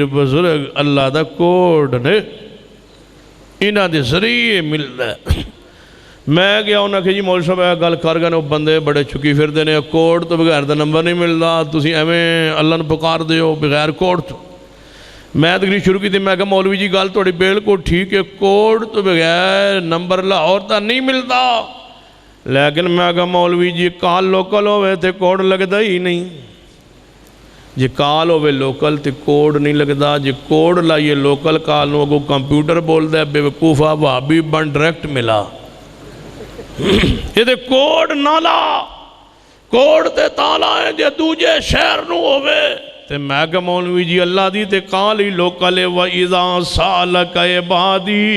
بزرگ اللہ the code نے انہاں دے ذریعے ملدا ہے۔ میں گیا انہاں کہ جی مول صاحب ہے گل کر گئے بندے بڑے چکی پھر دینے کوڈ تو بغیر دا نمبر نہیں ملدا، تسی ایویں اللہ نے پکار دیو بغیر کوڈ تو۔ میں تقریر شروع کی تھی، میں کہا مولوی جی گل تھوڑی بالکل ٹھیک ہے، کوڈ تو بغیر نمبر لاہور تا نہیں ملدا، لیکن میں کہا مولوی جی کال لوکل ہوئے تھے کوڈ لگدا ہی نہیں، جی کال ہوئے لوکل تے کوڈ نہیں لگدا، جی کوڈ لائیے لوکل کال نو اگو کمپیوٹر بول دے بے وقوفہ وہابی بن ڈائریکٹ ملا۔ یہ تے کوڈ نہ لا، کوڈ تے تالا ہے جے دوجے شہر نو ہوئے تے میں کہ مولوی جی اللہ دی تے کال ہی لوکل ہے وَإِذَا سَأَلَكَ عِبَادِي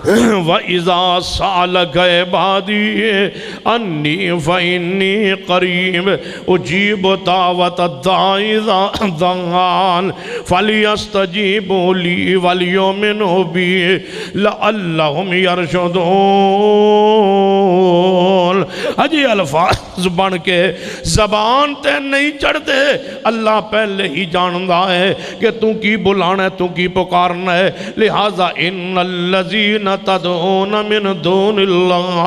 وَإِذَا سَأَلَكَ عِبَادِي أَنِّي فَإِنِّي قَرِيبٌ أُجِيبُ دَعْوَةَ الدَّاعِ إِذَا دَعَانِ فَلْيَسْتَجِيبُوا لِي وَلْيُؤْمِنُوا بِي لَعَلَّهُمْ يَرْشُدُونَ۔ اجی الفاظ بن کے زبان تے نہیں چڑھتے، اللہ پہلے ہی جاندا ہے کہ تو کی بلانا ہے، تو کی پکارنا ہے، لہذا ان الذین تدعون من دون اللہ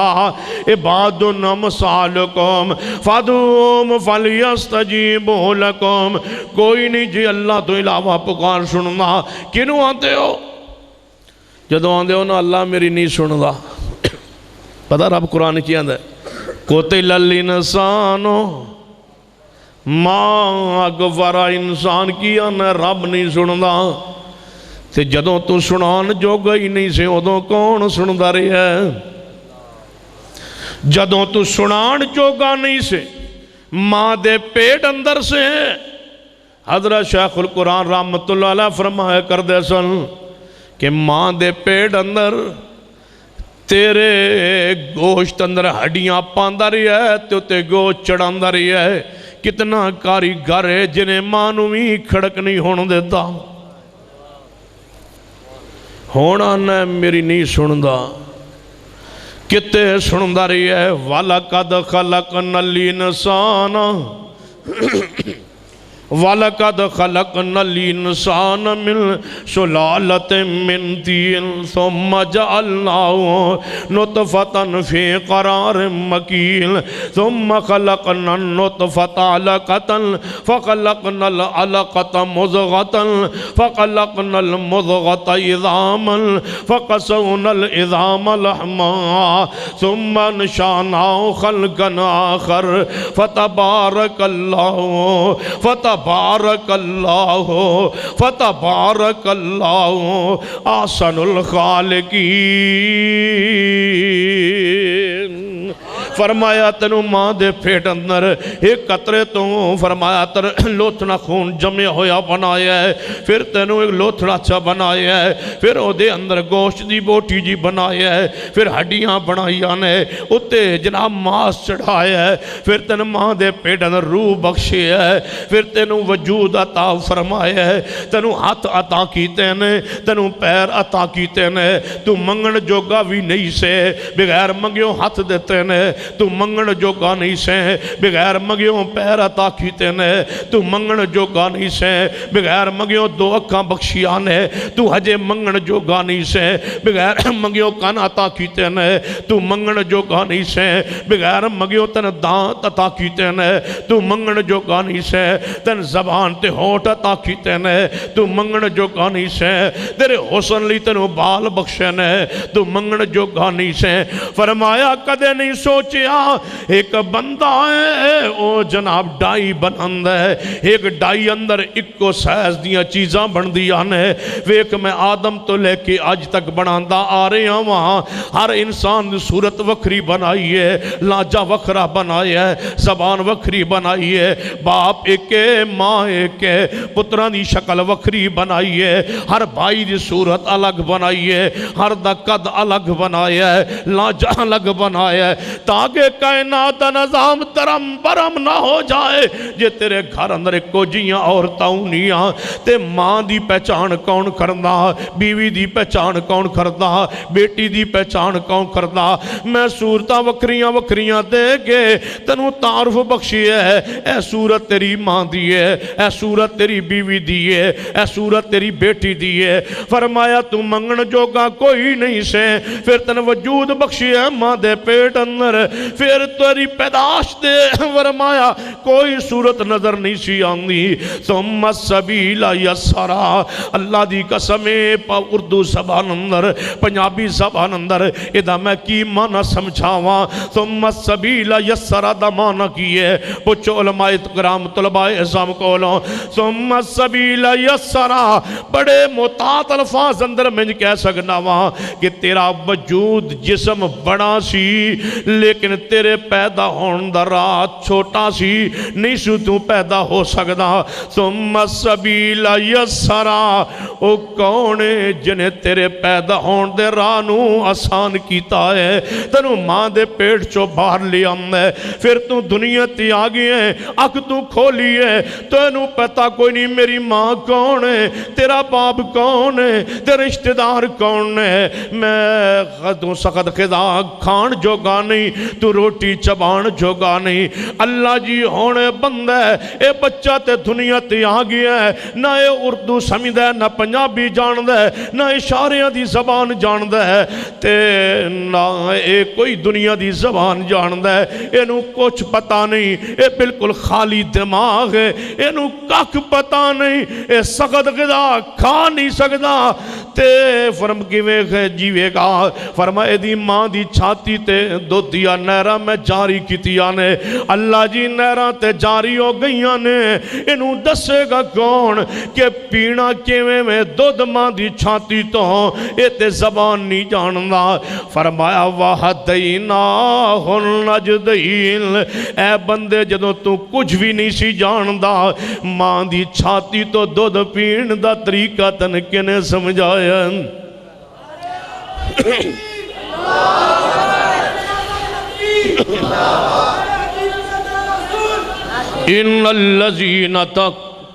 عباد امثالکم فادعوہم فلیستجیبوا لکم۔ کوئی نہیں جی اللہ تو علاوہ پکار سننا، کنوں آتے ہو؟ جدو آتے ہو نا اللہ میری نہیں سندا۔ پتہ رب قرآن کی آندہ ہے قتل الانسان ما اغفر، انسان کی آنا رب نہیں سندا تے جدوں تو سنان جو گئی نہیں سے ادوں کون سندا رہی ہے؟ جدوں تو سنان جو گا نہیں سے ماں دے پیٹ اندر سے حضرت شیخ القرآن رحمت اللہ علیہ فرمایا کر دے سن کہ ماں دے پیٹ اندر تیرے گوشت اندر ہڈیاں پاندہ رہی ہے تو تے گوشت چڑھاندہ رہی ہے۔ کتنا کاریگر ہے جنہیں مانوی کھڑک نہیں ہونے دیتا، ہونا نہ میری نہیں سندا، کتے سندا رہی ہے۔ وَلَقَدْ خَلَقْنَا الْإِنسَانَ وَلَقَدْ خَلَقْنَا الْإِنسَانَ مِنْ سُلَالَةٍ مِّنْ طِينٍ ثُمَّ جَعَلْنَاهُ نُطْفَةً فِي قَرَارٍ مَّكِينٍ ثُمَّ خَلَقْنَا النُّطْفَةَ عَلَقَةً فَخَلَقْنَا الْعَلَقَةَ مُضْغَةً فَخَلَقْنَا الْمُضْغَةَ عِظَامًا فَقَسَوْنَا الْعِظَامَ لَحْمًا ثُمَّ أَنشَأْنَاهُ خَلْقًا آخَرَ فَتَبَارَكَ اللَّهُ فتبارک اللہ احسن الخالقین۔ فرمایا تنو ماں دے پیٹ اندر ایک قطرے تو فرمایا تر لوتھنا خون جمع ہویا بنایا ہے، پھر تنو ایک لوتھنا چھا بنایا ہے، پھر او دے اندر گوشت دی بوٹی جی بنایا ہے، پھر ہڈیاں بنایا نے اتے جناب ماس چڑھایا ہے، پھر تن ماں دے پیٹ اندر روح بخشی ہے، پھر تنو وجود عطا فرمایا ہے، تنو ہاتھ عطا کیتے نے، تنو پیر عطا کیتے نے، تو منگن جوگا بھی نہیں سے بغیر منگیوں ہاتھ دیتے نے، تو منگن جوگا نہیں سے بغیر منگیوں پیر عطا کیتے نے، تو منگن جوگا نہیں سے بغیر منگیوں دو اکھاں بخشیاں نے، تو ہجے منگن جوگا نہیں سے بغیر منگیوں کان عطا کیتے نے، تو منگن جوگا نہیں سے بغیر منگیوں تن دانت عطا کیتے نے، تو منگن جوگا نہیں سے تن زبان تے ہونٹ عطا کیتے نے، تو منگن جوگا نہیں سے تیرے حسن لی تنو بال بخشے نے، تو منگن جوگا نہیں سے۔ فرمایا کدے نہیں سوچیا ایک بندہ ہے او جناب ڈائی بنند ہے، ایک ڈائی اندر ایک کو سیز دیاں چیزاں بن دیا نے، ویک میں آدم تو لے کے آج تک بناندہ آ رہے ہیں، وہاں ہر انسان صورت وکھری بنائی ہے، لاجہ وکھرا بنائی ہے، زبان وکھری بنائی ہے، باپ ایک ہے ماں ایک ہے، پتران دی شکل وکھری بنائی ہے، ہر بھائی دی صورت الگ بنائی ہے، ہر دا قد الگ بنایا ہے، لاجہ الگ بنایا ہے، تاکہ کائنات دا نظام درم برم نہ ہو جائے جے تیرے گھر اندر ایک کو جیاں عورتاں ہونیاں تے ماں دی پہچان کون کردا بیوی دی پہچان کون کردا بیٹی دی پہچان کون کردا میں صورتاں وکریاں وکریاں دے کے تنوں تعارف بخشی ہے اے صورت تیری ماں دی ہے اے صورت تیری بیوی دی ہے اے صورت تیری بیٹی دی ہے فرمایا تو منگن جوگا کوئی نہیں سے پھر تن وجود بخشی ہے ماں دے پیٹ اندر پھر تیری پیداش دے فرمایا کوئی صورت نظر نہیں سی آندی ثم السبیل یسرا اللہ دی قسمیں پا اردو زبان اندر پنجابی زبان اندر ادا میں کی معنی سمجھاواں ثم السبیل یسرا دا معنی کی ہے پوچھو علماء کرام طلباء اعظام کولوں ثم السبیل یسرا بڑے محتاط الفاظ اندر میں کہہ سکنا وہاں کہ تیرا وجود جسم بڑا سی لیکن تیرے پیدا ہون دا رات چھوٹا سی نہیں سو تو پیدا ہو سکدا ثم السبیل یسرا او کونے جنہیں تیرے پیدا ہون دے رانو آسان کیتا ہے تنو ماں دے پیٹ چو باہر لے آمد ہے پھر تو دنیا تی آگئی ہے اک تو کھولی ہے تو انو پتا کوئی نہیں میری ماں کون ہے تیرا باپ کون ہے تیرے رشتہ دار کون ہے میں خدوں سخت خدا کھان جوگا نہیں تو روٹی چبان جوگا نہیں اللہ جی ہونے بند ہے اے بچہ تے دنیا تے آگئی ہے نہ اے اردو سمجھ ہے نہ پنجابی جان ہے نہ اشاریاں دی زبان جان ہے تے نہ اے کوئی دنیا دی زبان جان ہے انو کچھ پتا نہیں اے بالکل خالی دماغ ہے انو کک پتا نہیں اے سخت غذا کھا نہیں سکتا تے فرم کیویں جیوے گا فرمائے دی ماں دی چھاتی تے دو دیا نیرہ میں جاری کیتیا نے اللہ جی نیرہ تے جاری ہو گئیاں نے انو دسے گا کون کہ پینا کیویں میں دودھ ماں دی چھاتی تو اے تے زبان نہیں جاندا فرمایا وَحَدَيْنَاهُ النَّجْدَيْنِ اے بندے جدوں تو کچھ بھی نہیں سی جاندا ماں دی چھاتی تو دودھ پین دا طریقہ تن کنے سمجھایا ان الذین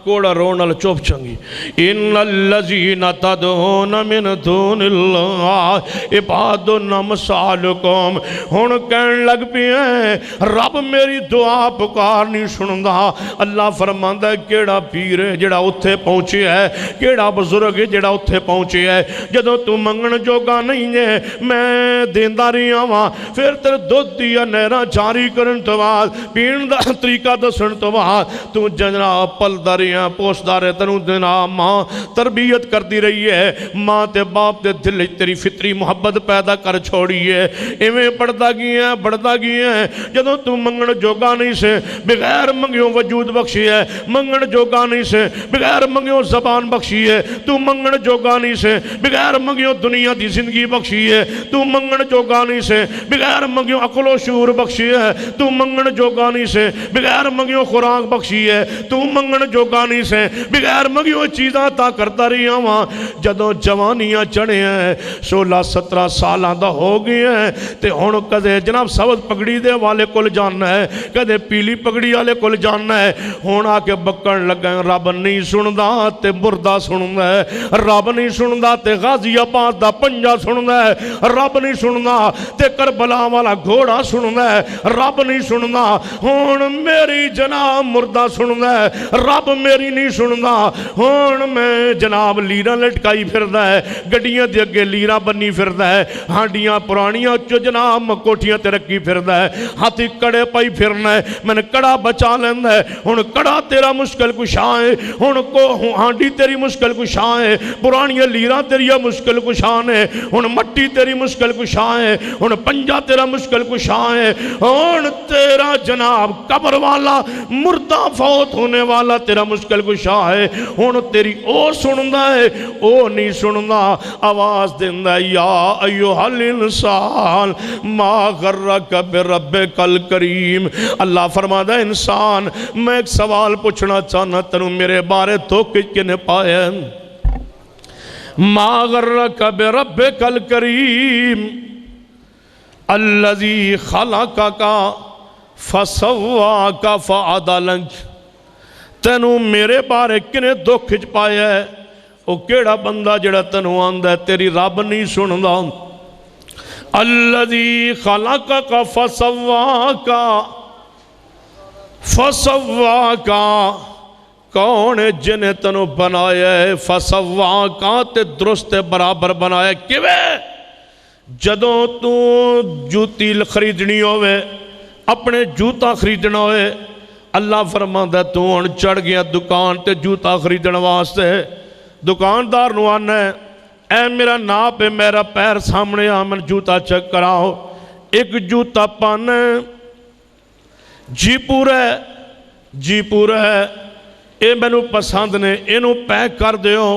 کوڑا رونل چوپ چنگی ان الذین تدعون من دون اللہ عباد امثالکم ہن کہن لگ پی ہیں رب میری دعا پکار نہیں سندا اللہ فرماندا ہے کیڑا پیر ہے جڑا اتھے پہنچے ہے کیڑا بزرگ ہے جڑا اتھے پہنچے ہے جدوں تو منگن جوگا نہیں ہے میں دیندا رہی ہاں پھر تیرے دودھ دیا نہراں جاری کرن تو بعد پین دا طریقہ دسن تو بعد تو جناب پلدا رہی پوشدار تنو دینا ماں تربیت کر دی رہی ہے ماں تے باپ تے دل تیری فطری محبت پیدا کر چھوڑی ہے ایویں بڑھتا گئی ہیں جدوں تو منگن جوگا نہیں سے بغیر منگیوں وجود بخشی ہے منگن جوگا نہیں سے بغیر منگیوں زبان بخشی ہے تو منگن جوگا نہیں سے بغیر منگیوں دنیا دی زندگی بخشی ہے تو منگن جوگا نہیں سے بغیر منگیوں عقل و شعور بخشی ہے تو منگن جوگا نہیں سے بغیر منگیوں خوراک بخشی ہے تو منگن جوگا نہیں سے بغیر منگیوں چیزاں تا کرتا رہی ہاں جدوں جوانیاں چڑھے ہیں 16-17 سالاں دا ہو گئے ہیں تے ہن کدے جناب سبز پگڑی دے والے کول جاننا ہے کدے پیلی پگڑی والے کول جاننا ہے ہن آ کے بکن لگا رب نہیں سندا تے مردہ سندا ہے رب نہیں سندا تے غازی آباد دا پنجا سندا ہے رب نہیں سندا تے کربلا والا گھوڑا سندا ہے رب نہیں سندا ہن میری جناب مردہ سندا ہے رب میری نہیں سندا ہون میں جناب لیرہ لٹکائی پھردا ہے گڑیاں دے اگے لیرہ بنی پھردا ہے ہانڈیاں پرانیاں چو جناب مکوٹیاں تے رکھی پھردا ہے ہاتھی کڑے پائی پھرنا ہے میں نے کڑا بچا لیندہ ہے ہون کڑا تیرا مشکل کشا ہے ہون کو ہانڈی تیری مشکل کشا ہے پرانیاں لیرہ تیری مشکل کشان ہے ہون مٹی تیری مشکل کشا ہے ہون پنجا تیرا مشکل کشا ہے ہون تیرا جناب قبر والا مردہ فوت ہونے والا تیرا مشکل کشا ہے ہون تیری او سندا ہے او نہیں سندا آواز دیندہ یا ایوہ الانسان ما غرک بربک الکریم اللہ فرماتا ہے انسان میں ایک سوال پوچھنا چاہنا تنو میرے بارے تو کنے پائے ما غرک بربک الکریم الذی خلقک فسواک فعدلک، تینوں میرے بارے کنے دکھ چ پایا ہے؟ او کیڑا بندہ جڑا تینوں آندا ہے تیری رب نہیں سندا؟ الذی خلقک فسواک فسواک، کون ہے جنہیں تینوں بنایا ہے؟ فسواک تے درست برابر بنایا کیویں؟ جدوں تو جوتی خریدنی ہوئے، اپنے جوتا خریدنا ہوئے، اللہ فرماندا تو ہن چڑھ گیا دکان تے جوتا خریدن واسطے، دکاندار نو آنا ہے اے میرا ناپ ہے، میرا پیر سامنے آ، من جوتا چیک کراؤ، ایک جوتا پانا ہے، جی پورا ہے، جی پورا ہے، اے میں نو پسند نے، اینو پیک کر دیو،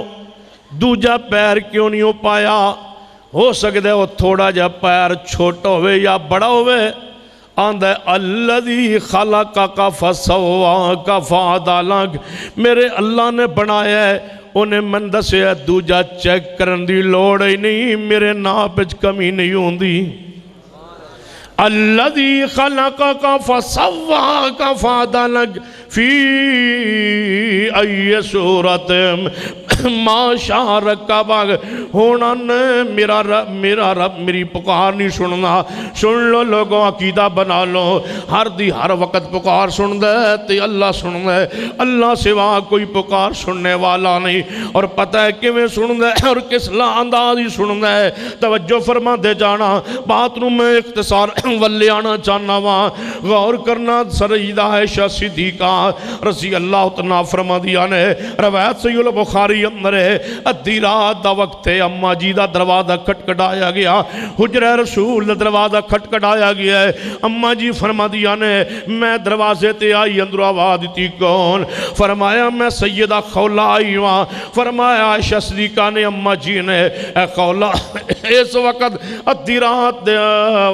دوجا پیر کیوں نہیں ہو پایا؟ ہو سکتا ہے وہ تھوڑا جا پیر چھوٹا ہوئے یا بڑا ہوئے، آندہ ہے الذی خلقک فسواک فعدلک، میرے اللہ نے بنایا ہے، انہیں من دسے ہے دوجا چیک کرن دی لوڑ ہی نہیں، میرے ناپ وچ کمی نہیں ہوندی۔ الذی خلقک فسواک فعدلک فی ای صورت ما شاء رکبک، ہونا نے میرا رب میری پکار نہیں سننا۔ سن لو لوگوں، عقیدہ بنا لو، ہر دی ہر وقت پکار سن دے تے اللہ سن دے، اللہ سوا کوئی پکار سننے والا نہیں، اور پتہ ہے کیویں سن دے اور کس انداز ہی سن دے۔ توجہ فرما دے جانا، بات نو میں اختصار ولے آنا چاہنا وہاں، غور کرنا۔ سیدہ عائشہ صدیقہ رضی اللہ تعالیٰ فرما دیا نے، روایت صحیح البخاری اندر ہے، ادھی رات دا وقت ہے، اماں جی دا دروازہ کھٹکھٹایا گیا، حجرہ رسول دا دروازہ کھٹکھٹایا گیا ہے، اماں جی فرما دیا نے، میں دروازے تے آئی، اندر آواز دیتی کون؟ فرمایا میں سیدہ خولہ آئی ہوں۔ فرمایا عائشہ صدیقہ نے، اماں جی نے، اے خولہ اس وقت ادھی رات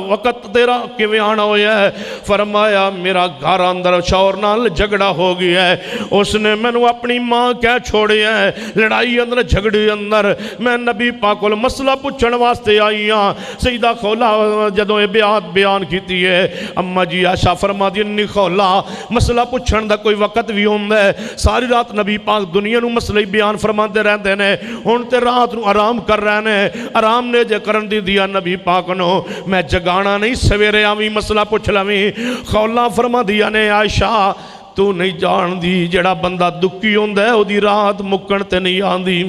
وقت تیرا کیویں آنا ہویا ہے؟ فرمایا میرا گھر اندر شوہر نال جھگڑا ہو گیا ہے، اس نے میں نو اپنی ماں کہہ چھوڑے ہیں، لڑائی اندر جھگڑی اندر، میں نبی پاک کو مسئلہ پوچھن واسطے آئی ہاں۔ سیدہ خولہ جدوں یہ بیان کیتی ہے، اماں جی عائشہ فرما دی نہیں خولہ مسئلہ پوچھن دا کوئی وقت بھی ہوندا ہے، ساری رات نبی پاک دنیا نو مسئلہ بیان فرماندے رہندے نے، ہن تے رات نو آرام کر رہے نے، آرام نے جے کرن دی دیا نبی پاک نو، میں جگانا نہیں، سویرے آویں مسئلہ پوچھ لویں۔ خولہ فرما دیا نے، عائشہ تو نہیں جان دی جڑا بندہ دکھی ہوندا ہے او دی رات مکن تے نہیں آندی،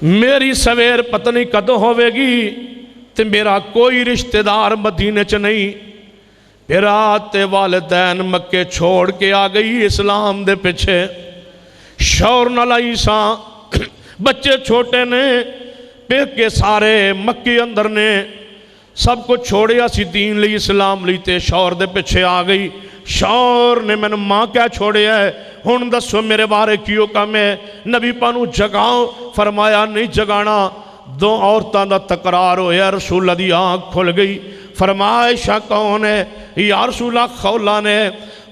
میری سویر پتہ نہیں کدوں ہوے گی تے میرا کوئی رشتہ دار مدینے چ نہیں، میرا تے والدین مکے چھوڑ کے آ گئی اسلام دے پیچھے، شور نہ لائی ساں، بچے چھوٹے نے، پیکے سارے مکے اندر نے، سب کو چھوڑیا سی دین لی اسلام لی تے شور دے پیچھے آ گئی، شور نے میں نے ماں کیا چھوڑے ہے، ہن دسو میرے بارے کیوں کم ہے؟ نبی پانو جگاؤ، فرمایا نہیں جگانا، دو عورتاں دا تقرار ہویا، رسول اللہ دی آنکھ کھل گئی، فرمایا عائشہ کون ہے؟ یا رسول اللہ خولہ نے،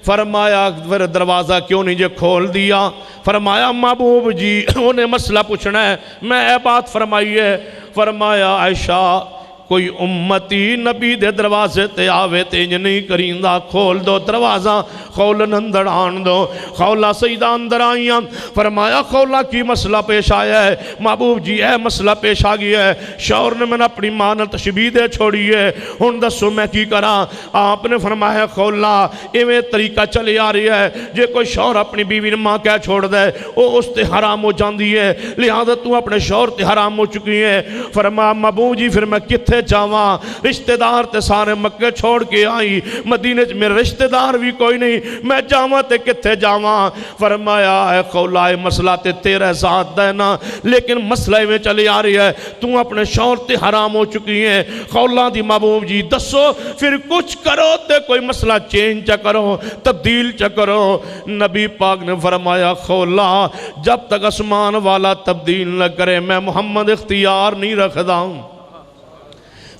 فرمایا پھر دروازہ کیوں نہیں جے کھول دیا؟ فرمایا محبوب جی انہیں مسئلہ پوچھنا ہے، میں اے بات فرمائی ہے۔ فرمایا عائشہ کوئی امتی نبی دے دروازے تے آوے تے انج نہیں کریندا، کھول دو دروازہ، خولن اندر آن دو۔ خولہ سیدہ اندر آئیاں، فرمایا خولہ کی مسئلہ پیش آیا ہے؟ محبوب جی اے مسئلہ پیش آ گیا ہے، شوہر نے میں نے اپنی ماں نال تشبیہ دے چھوڑی ہے، ہن دسو میں کی کراں؟ آپ نے فرمایا خولہ ایویں طریقہ چلے آ رہی ہے، جے کوئی شوہر اپنی بیوی نے ماں کہہ چھوڑ دے او اس تے حرام ہو جاندی ہے، لہذا تو اپنے شوہر تے حرام ہو چکی ہے۔ فرمایا محبوب جی پھر میں کتھے جاواں؟ رشتہ دار تے سارے مکے چھوڑ کے آئی، مدینے میرے رشتہ دار بھی کوئی نہیں، میں جاواں تے کتھے جاواں؟ فرمایا اے خولہ اے مسئلہ تے تیرے ساتھ دینا، لیکن مسئلہ میں چلی آ رہی ہے، تو اپنے شوہر تے حرام ہو چکی ہیں۔ خولہ دی محبوب جی دسو پھر کچھ کرو تے کوئی مسئلہ چینج چا کرو، تبدیل چا کرو۔ نبی پاک نے فرمایا خولہ جب تک آسمان والا تبدیل نہ کرے میں محمد اختیار نہیں رکھدا ہوں۔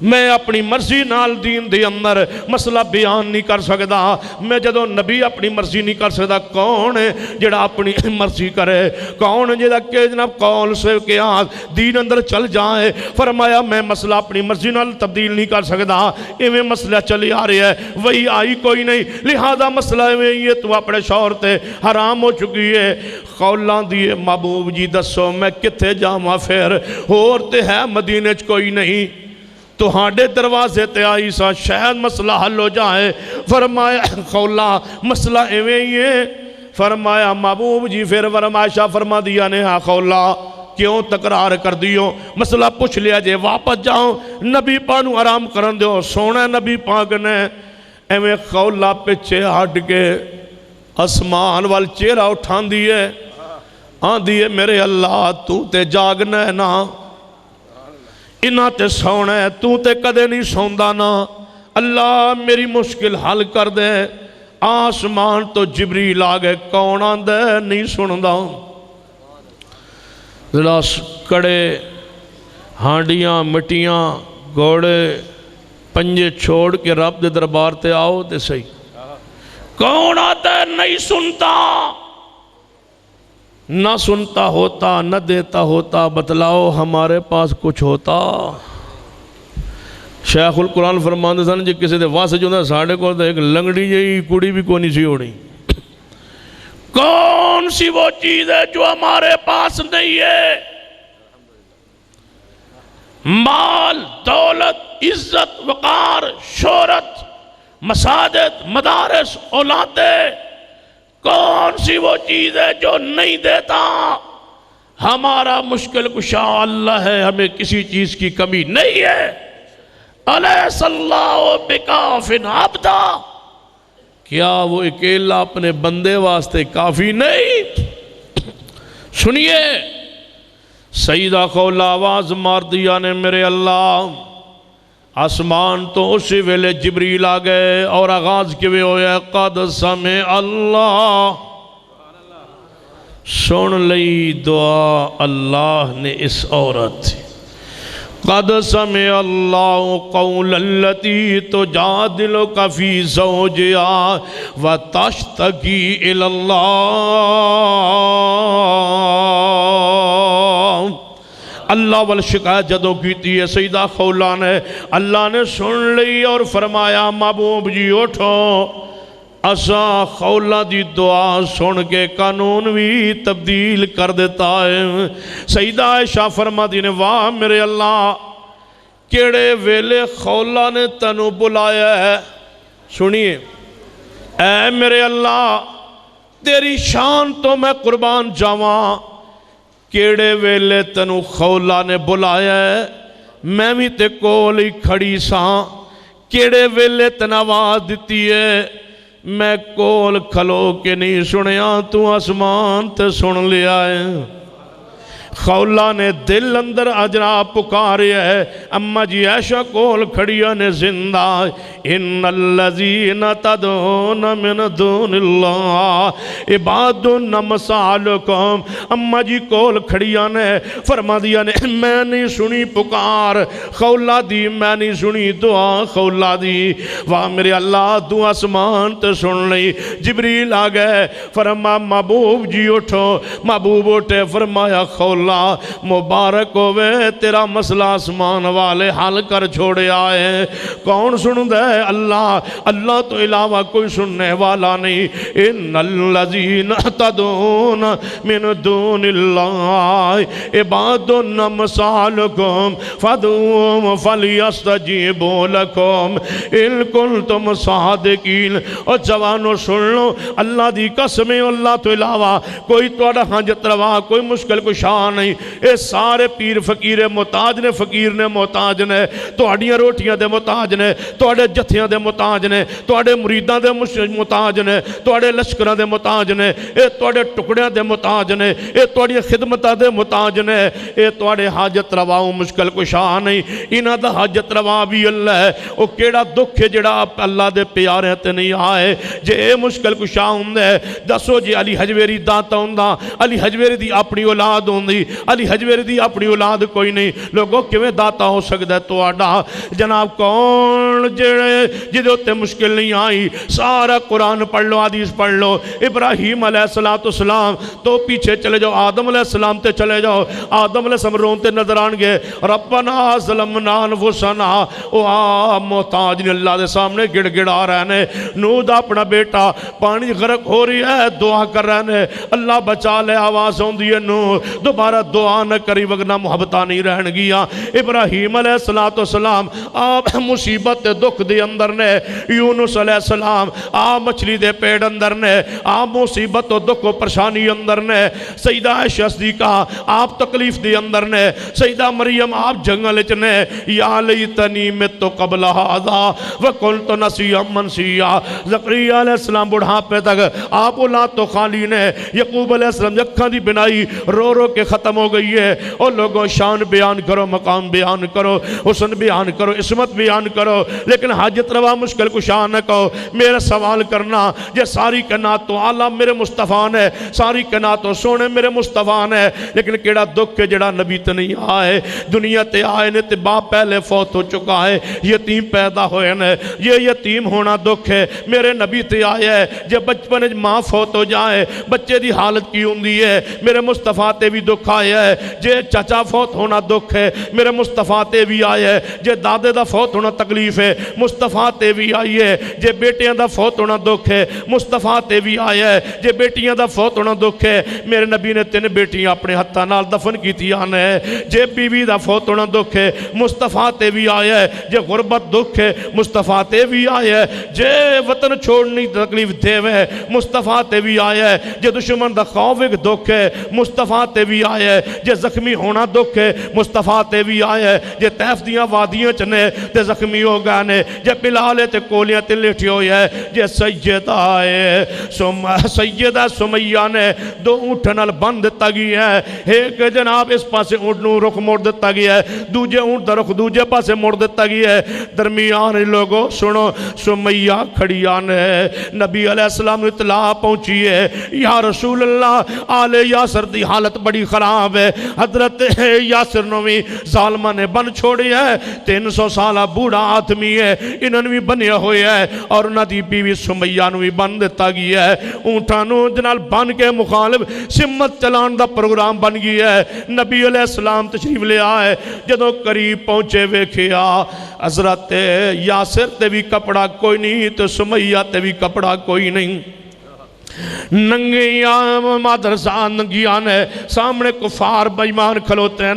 میں اپنی مرضی نال دین دے اندر مسئلہ بیان نہیں کر سکتا. میں جدو نبی اپنی مرضی نہیں کر سکتا کون ہے جڑا اپنی مرضی کرے؟ کون ہے جڑا کہ جناب قول سے قیاس دین اندر چل جائے؟ فرمایا میں مسئلہ اپنی مرضی نال تبدیل نہیں کر سکتا. ایویں مسئلہ چلی آ رہی ہے وہی آئی کوئی نہیں لہذا مسئلہ ایویں یہ تو اپنے شوہر تے حرام ہو چکی ہے. قولاں دیے محبوب جی دسو میں کتے جاواں پھر اور تے ہے مدینے چ کوئی نہیں تو ہاڑے دروازے تے آئی سا شاید مسئلہ حل ہو جائے. فرمایا خولا مسئلہ ایویں ہی ہے. فرمایا محبوب جی پھر فرمائشہ فرما دیا نے ہاں خولا کیوں تقرار کر دیو مسئلہ پوچھ لیا جے واپس جاؤں نبی پانو آرام کرن دیو سونا نبی پاک نے. ایویں خولا پچھے ہٹ کے اسمان وال چہرہ اٹھان دیئے آن دیئے میرے اللہ تو تے جاگنا ہے نا انہاں تے سونا ہے تو تے کدے نہیں سوندا نا اللہ میری مشکل حل کر دے. آسمان تو جبریل آگے کون آندے نہیں سندا ذرا کڑے ہانڈیاں مٹیاں گھوڑے پنجے چھوڑ کے رب دے دربار تے آؤ تے صحیح کون آتا ہے نہیں سنتا نہ سنتا ہوتا نہ دیتا ہوتا بتلاؤ ہمارے پاس کچھ ہوتا. شیخ القرآن فرماندے سن جی کسی دے واسے جو ساڑھے کو ایک لنگڑی جی کڑی بھی کونی سی ہونی. کون سی وہ چیز ہے جو ہمارے پاس نہیں ہے؟ مال دولت عزت وقار شہرت مساجد مدارس اولادیں کون سی وہ چیز ہے جو نہیں دیتا؟ ہمارا مشکل کشا اللہ ہے ہمیں کسی چیز کی کمی نہیں ہے. الیس اللہ بکافٍ عبدا کیا وہ اکیلا اپنے بندے واسطے کافی نہیں؟ سنیے سیدہ خولا آواز مار دیا نے میرے اللہ آسمان تو اسی ویلے جبریل آ گئے اور آغاز کے ہویا قد سمع اللہ سن لئی دعا اللہ نے اس عورت قد سمع اللہ قول التی تجادلک فی زوجہا وتشتکی الی اللہ. اللہ والشکایت جدو کیتی ہے سیدہ خولا نے اللہ نے سن لی اور فرمایا محبوب جی اٹھو اسا خولا دی دعا سن کے قانون بھی تبدیل کر دیتا ہے. سیدہ عائشہ فرما دی نے واہ میرے اللہ کیڑے ویلے خولا نے تنو بلایا ہے. سنیے اے میرے اللہ تیری شان تو میں قربان جاواں کیڑے ویلے تنو خولا نے بلایا ہے میں بھی تے کول ہی کھڑی ساں کیڑے ویلے تن آواز دیتی ہے میں کول کھلو کے نہیں سنیا تو آسمان تے سن لیا ہے. خولا نے دل اندر اجرا پکارے ہے اما جی عائشہ کول کھڑیا نے زندہ ان الذین تدعون من دون اللہ عباد امثالکم. اما جی کول کھڑیا نے فرما دیا نے میں نہیں سنی پکار خولا دی میں نہیں سنی دعا خولا دی. واہ میرے اللہ تو آسمان تے سن لئی. جبریل آ گئے فرما محبوب جی اٹھو. محبوب اٹھے فرمایا خولا مبارک ہوئے تیرا مسئلہ آسمان والے حل کر چھوڑے آئے. کون سن دے اللہ اللہ تو علاوہ کوئی سننے والا نہیں. ان الذین تدعون من دون اللہ عباد امثالکم فادعوہم فلیستجیبوا لکم ان کنتم صادقین. اور جوانوں سن لو اللہ دی قسمیں اللہ تو علاوہ کوئی توڑا حاجت روا کوئی مشکل کشا نہیں. اے سارے پیر فقیر محتاج نے فقیر نے محتاج نے تواڈیاں روٹیاں دے محتاج نے تواڈے جتھیاں دے محتاج نے تواڈے مریداں دے محتاج نے تواڈے لشکراں دے محتاج نے اے تواڈے ٹکڑیاں دے محتاج نے اے تواڈیاں خدمتاں دے محتاج نے اے تواڈے حاجت روا مشکل کشا نہیں. انہاں دا حاجت روا بھی اللہ ہے. او کیڑا دکھ ہے جڑا اللہ دے پیارے تے نہیں آئے جے اے مشکل کشا ہوندا ہے دسو جی علی حجویری داتا ہوندا علی حجویری دی اپنی اولاد ہوندی علی حجویری دی اپنی اولاد کوئی نہیں لوگوں کیویں داتا ہو سکتا ہے تو آڈا جناب کون جدے ہوتے مشکل نہیں آئی سارا قرآن پڑھ لو حدیث پڑھ لو ابراہیم علیہ السلام تو پیچھے چلے جاؤ آدم علیہ السلام تے چلے جاؤ آدم علیہ السلام رونتے نظر آن گے ربنا ظلمنا انفسنا او محتاج نے اللہ دے سامنے گڑ گڑا رہنے نوح اپنا بیٹا پانی غرق ہو رہی ہے دعا کر رہنے اللہ بچا لے آواز ہوں دیئے نوح دوبارہ دعا نہ کری وگنا محبتہ نہیں رہن گیا ابراہیم علیہ السلام آپ مصیبت دکھ دے اندر نے یونس علیہ السلام آپ مچھلی دے پیڑ اندر نے آپ مصیبت و دکھ و پرشانی اندر نے سیدہ عائشہ صدیقہ آپ تکلیف دے اندر نے سیدہ مریم آپ جنگل چنے یا لیتنی متو قبل ھذا وکنت نسیا منسیا زکریا علیہ السلام بڑھاپے تک آپ اولاد تو خالی نے یعقوب علیہ السلام یکھاں دی بنائی رو رو کے ختم ہو گئی ہے اور لوگوں شان بیان کرو مقام بیان کرو حسن بیان کرو عصمت بیان کرو لیکن حاجت روا مشکل کشا نہ کہو میرا سوال کرنا یہ ساری کائنات تو اعلیٰ میرے مصطفیٰ نے ساری کائنات تو سونے میرے مصطفیٰ نے لیکن کیڑا دکھ ہے جڑا نبی تے نہیں آئے دنیا تے آئے نے تے باپ پہلے فوت ہو چکا ہے یتیم پیدا ہوئے نے یہ یتیم ہونا دکھ ہے میرے نبی تے آئے ہے جب بچپن ماں فوت ہو جائے بچے دی حالت کی ہوندی ہے میرے مصطفیٰ تے بھی دکھ آئے ہے جے چچا فوت ہونا دکھ ہے میرے مصطفیٰ تے بھی آئے ہے جے دادے دا فوت ہونا تکلیف ہے مصطفیٰ تے بھی آئی ہے جے بیٹیاں دا فوت ہونا دکھ ہے مصطفیٰ تے بھی آیا ہے جے بیٹیاں دا فوت ہونا دکھ ہے میرے نبی نے 3 بیٹیاں اپنے ہتھاں نال دفن کیتی آنے جے بیوی دا فوت ہونا دکھ ہے مصطفیٰ تے بھی آیا ہے جے غربت دکھ ہے مصطفیٰ تے بھی آیا ہے جے وطن چھوڑنی تکلیف دے وے مصطفیٰ تے بھی آیا ہے جے دشمن دا خوف ایک دکھ ہے مصطفیٰ تے بھی آیا ہے جے زخمی ہونا دکھ ہے مصطفیٰ تے بھی آیا ہے جے طیف دیاں وادیاں چنے تے زخمی ہو گئے نے جے پلالے تے کولیاں تے لیٹھی ہوئی ہے جے سیدہ سمیہ نے 2 اونٹ نال بند دیتا گیا ہے ایک جناب اس پاسے اونٹ نو رخ موڑ دیتا گیا ہے دوجے اونٹ دا رخ دوجے پاسے موڑ دیتا گیا ہے درمیان لوگوں سنو سمیہ کھڑی آنے نبی علیہ السلام نے اطلاع پہنچی ہے یا رسول اللہ آل یاسر دی حالت بڑی خراب ہے حضرت یاسر نوی ظالمہ نے بن چھوڑی ہے 300 سالہ بوڑھا آدمی ہے انہوں نے بھی بنیا ہوئے ہے اور انہوں دی بیوی سمیہ نو بھی بن دیتا گیا ہے اونٹانو جنال بن کے مخالف سمت چلان دا پروگرام بن گیا ہے نبی علیہ السلام تشریف لے آئے جدو قریب پہنچے ویکھیا حضرت یاسر تے بھی کپڑا کوئی نہیں تو سمیہ تے بھی کپڑا کوئی نہیں ننگیاں مادرسان ننگیاں ہے سامنے کفار بیمان کھلوتے ہیں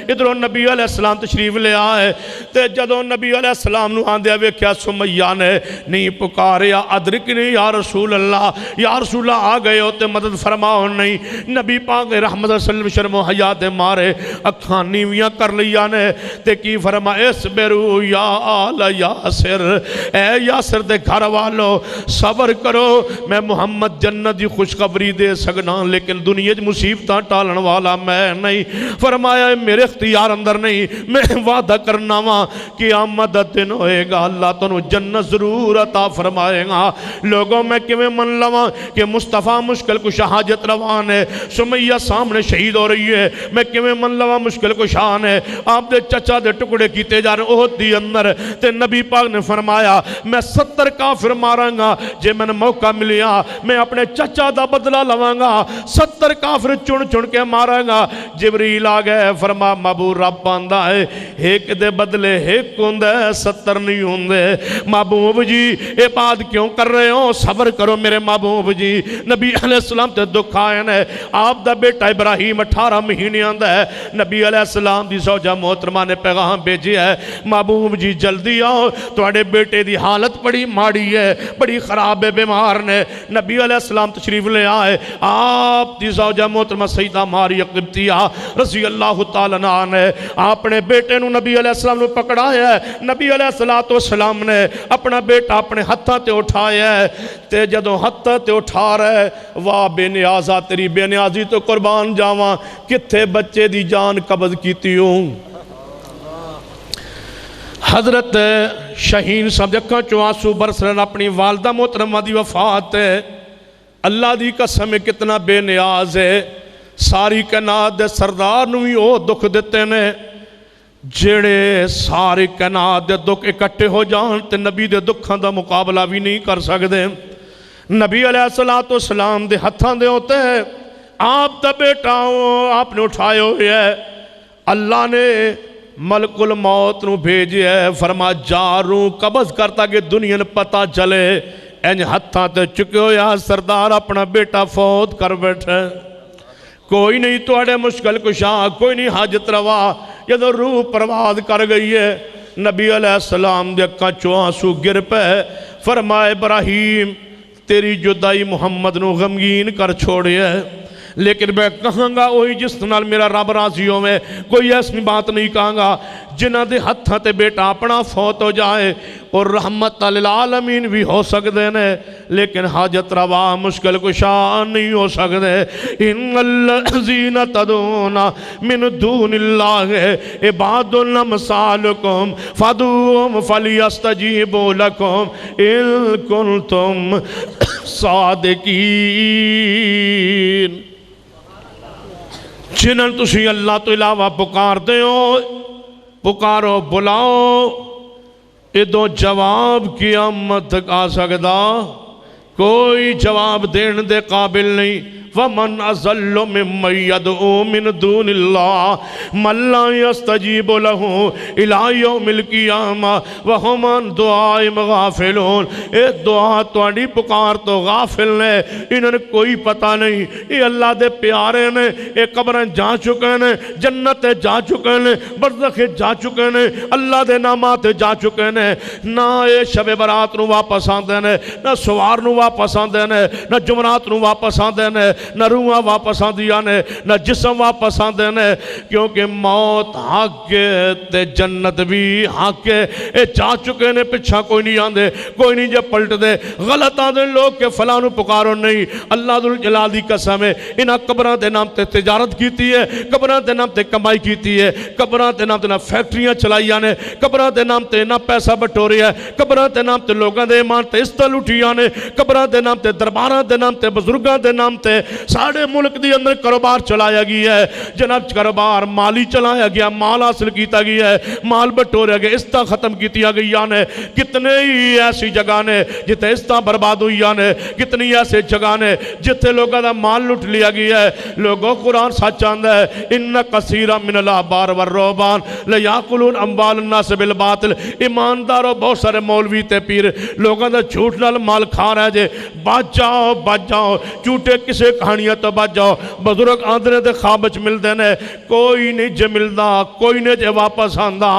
ادھروں نبی علیہ السلام تشریف لے آئے تے جدوں نبی علیہ السلام نو آندیا ویکھیا سمیہ نے نہیں پکاریا ادرکنی یا رسول اللہ آ گئے ہو تے مدد فرماؤ نہیں نبی پاک رحمت صلی اللہ علیہ وسلم شرم و حیا دے مارے اکھاں نیویاں کر لیا نے تے کی فرمایا اسبروا یا آل یاسر اے یاسر دے گھر والو صبر کرو میں محمد جنت دی خوشخبری دے سکنا لیکن دنیا جی مصیبتاں ٹالن والا میں نہیں فرمایا میرے اختیار اندر نہیں میں وعدہ کرنا وہاں قیامت دن ہوئے گا اللہ تو جنت ضرور عطا فرمائے گا لوگوں میں کیویں من لواں کہ مصطفیٰ مشکل کشا حاجت روان ہے سمیہ سامنے شہید ہو رہی ہے میں کیویں من لواں مشکل کشان ہے آپ دے چچا دے ٹکڑے کیتے جا رہے احد دی اندر تے نبی پاک نے فرمایا میں 70 کافر ماراں گا جے میں نے موقع ملیا میں اپنے چچا دا بدلہ لواں گا 70 کافر چن چن کے مارا گا جبریل آ گئے فرما محبوب رب آندا ہے ایک دے بدلے ایک ہوندے 70 نہیں ہوندے محبوب جی اے بات کیوں کر رہے ہو صبر کرو میرے محبوب جی نبی علیہ السلام تے دکھ آئے نے آپ دا بیٹا ابراہیم 18 مہینے آندا ہے نبی علیہ السلام دی زوجہ محترمہ نے پیغام بھیجی ہے محبوب جی جلدی آؤ تواڈے بیٹے دی حالت بڑی ماڑی ہے بڑی خراب ہے بیمار نے نبی علیہ السلام تشریف لے آئے آپ دی زوجہ محترمہ سیدہ ماریا قبطیہ رضی اللہ تعالیٰ عنہ نے اپنے بیٹے نو نبی علیہ السلام نے پکڑایا ہے نبی علیہ السلام نے اپنا بیٹا اپنے ہتھاں تے اٹھایا ہے تے جدوں ہتھاں تے اٹھا رہے واہ بے نیازہ تیری بے نیازی تو قربان جاواں کتھے بچے دی جان قبض کیتی ہوں حضرت شہین صاحب جکھاں چوں آنسو برس رہے اپنی والدہ محترمہ دی وفات ہے اللہ دی قسم کتنا بے نیاز ہے ساری کائنات دے سردار نو بھی وہ دکھ دیتے نے جڑے ساری کائنات دے دکھ اکٹھے ہو جان تے نبی دے دکھاں دا مقابلہ بھی نہیں کر سکتے. نبی علیہ السلام دے ہتھاں دے ہوتے ہیں. آپ دا بیٹا آپ نے اٹھائے ہوئے ہے. اللہ نے ملک الموت نو بھیجے ہے. فرما جاروں قبض کرتا کہ دنیا نے پتہ چلے انج ہتھاں تے چکے ہویا سردار اپنا بیٹا فوت کر بیٹھے. کوئی نہیں توڑے مشکل کشا, کوئی نہیں حاجت روا. جدو روح پرواز کر گئی ہے نبی علیہ السلام دے اکھاں چوں آنسو گر پے. فرمائے ابراہیم تیری جدائی محمد نو غمگین کر چھوڑے ہے, لیکن میں کہاں گا وہی جس نال میرا رب راضیوں میں کوئی ایسی بات نہیں کہاں گا جنہ دے ہتھاں تے بیٹا اپنا فوت ہو جائے. اور رحمت للعالمین بھی ہو سکتے ہیں لیکن حاجت روا مشکل کشا نہیں ہو سکتے. ان الذین تدعون من دون اللہ عباد امثالکم فادعوہم فلیستجیبوا لکم ان کنتم صادقین. جنہاں تسی اللہ تو علاوہ پکار دے ہو, پکارو بلاؤ, ادو جواب قیامت تک آ سکتا کوئی جواب دین دے قابل نہیں. وَمَنْ أَضَلُّ مِمَّنْ يَدْعُو مِنْ دُونِ اللَّهِ مَنْ لَا يَسْتَجِيبُ لَهُ إِلَىٰ يَوْمِ الْقِيَامَةِ وَهُمْ عَنْ دُعَائِهِمْ غَافِلُونَ. اے دعا تواڈی پکار تو غافل نے, انہوں نے کوئی پتہ نہیں. اے اللہ دے پیارے نے, اے قبریں جا چکے نے, جنت جا چکے نے, برزخ جا چکے نے, اللہ دے نامات جا چکے نے. نہ اے شب برات نو واپس آندے نے, نہ سوار نو واپس آندے نے, نہ جمعرات نو واپس آندے نے, نہ روحاں واپس آندیا نے, نہ جسم واپس آندے نے. کیونکہ موت حق تے جنت بھی حق ہے. اے جا چکے نے, پچھا کوئی نہیں آندے, کوئی نہیں جے پلٹ دے. غلط آندے لوگ کہ فلانو پکارو نہیں. اللہ ذوالجلال دی قسم ہے انہاں قبراں دے نام تے تجارت کیتی ہے, قبراں دے نام تے کمائی کیتی ہے, قبراں دے نام تے نہ فیکٹریاں چلائیاں نے, قبراں دے نام تے نہ پیسہ بٹوریا ہے, قبراں دے نام تے لوگاں دے ایمان تے عزت لٹیاں نے, قبراں دے نام تے درباراں دے نام تے بزرگاں دے نام تے ساڑھے ملک دی اندر کاروبار چلایا گیا ہے. جناب کاروبار مالی چلایا گیا, مال حاصل کیتا گیا ہے, مال بٹوریا گیا, عزتاں ختم کیتیا گیا نے. کتنے ہی ایسی جگہ نے جتے عزتاں برباد ہوئی نے, کتنی ایسے جگہ نے جتے لوگوں دا مال لٹ لیا گیا ہے. لوگوں قرآن سچ آندا ہے ان کثیرا من الاحبار والرہبان لیاکلون اموال الناس بالباطل. ایمانداروں بہت سارے مولوی تے پیر لوگوں دا جھوٹ نال مال کھا رہے جے. بچ جاؤ جھوٹے کسے کہانیاں تو بچ جاؤ. بزرگ آندھنے دے خوابچ ملدے نے, کوئی نہیں جے ملدا, کوئی نہیں جے واپس آندا,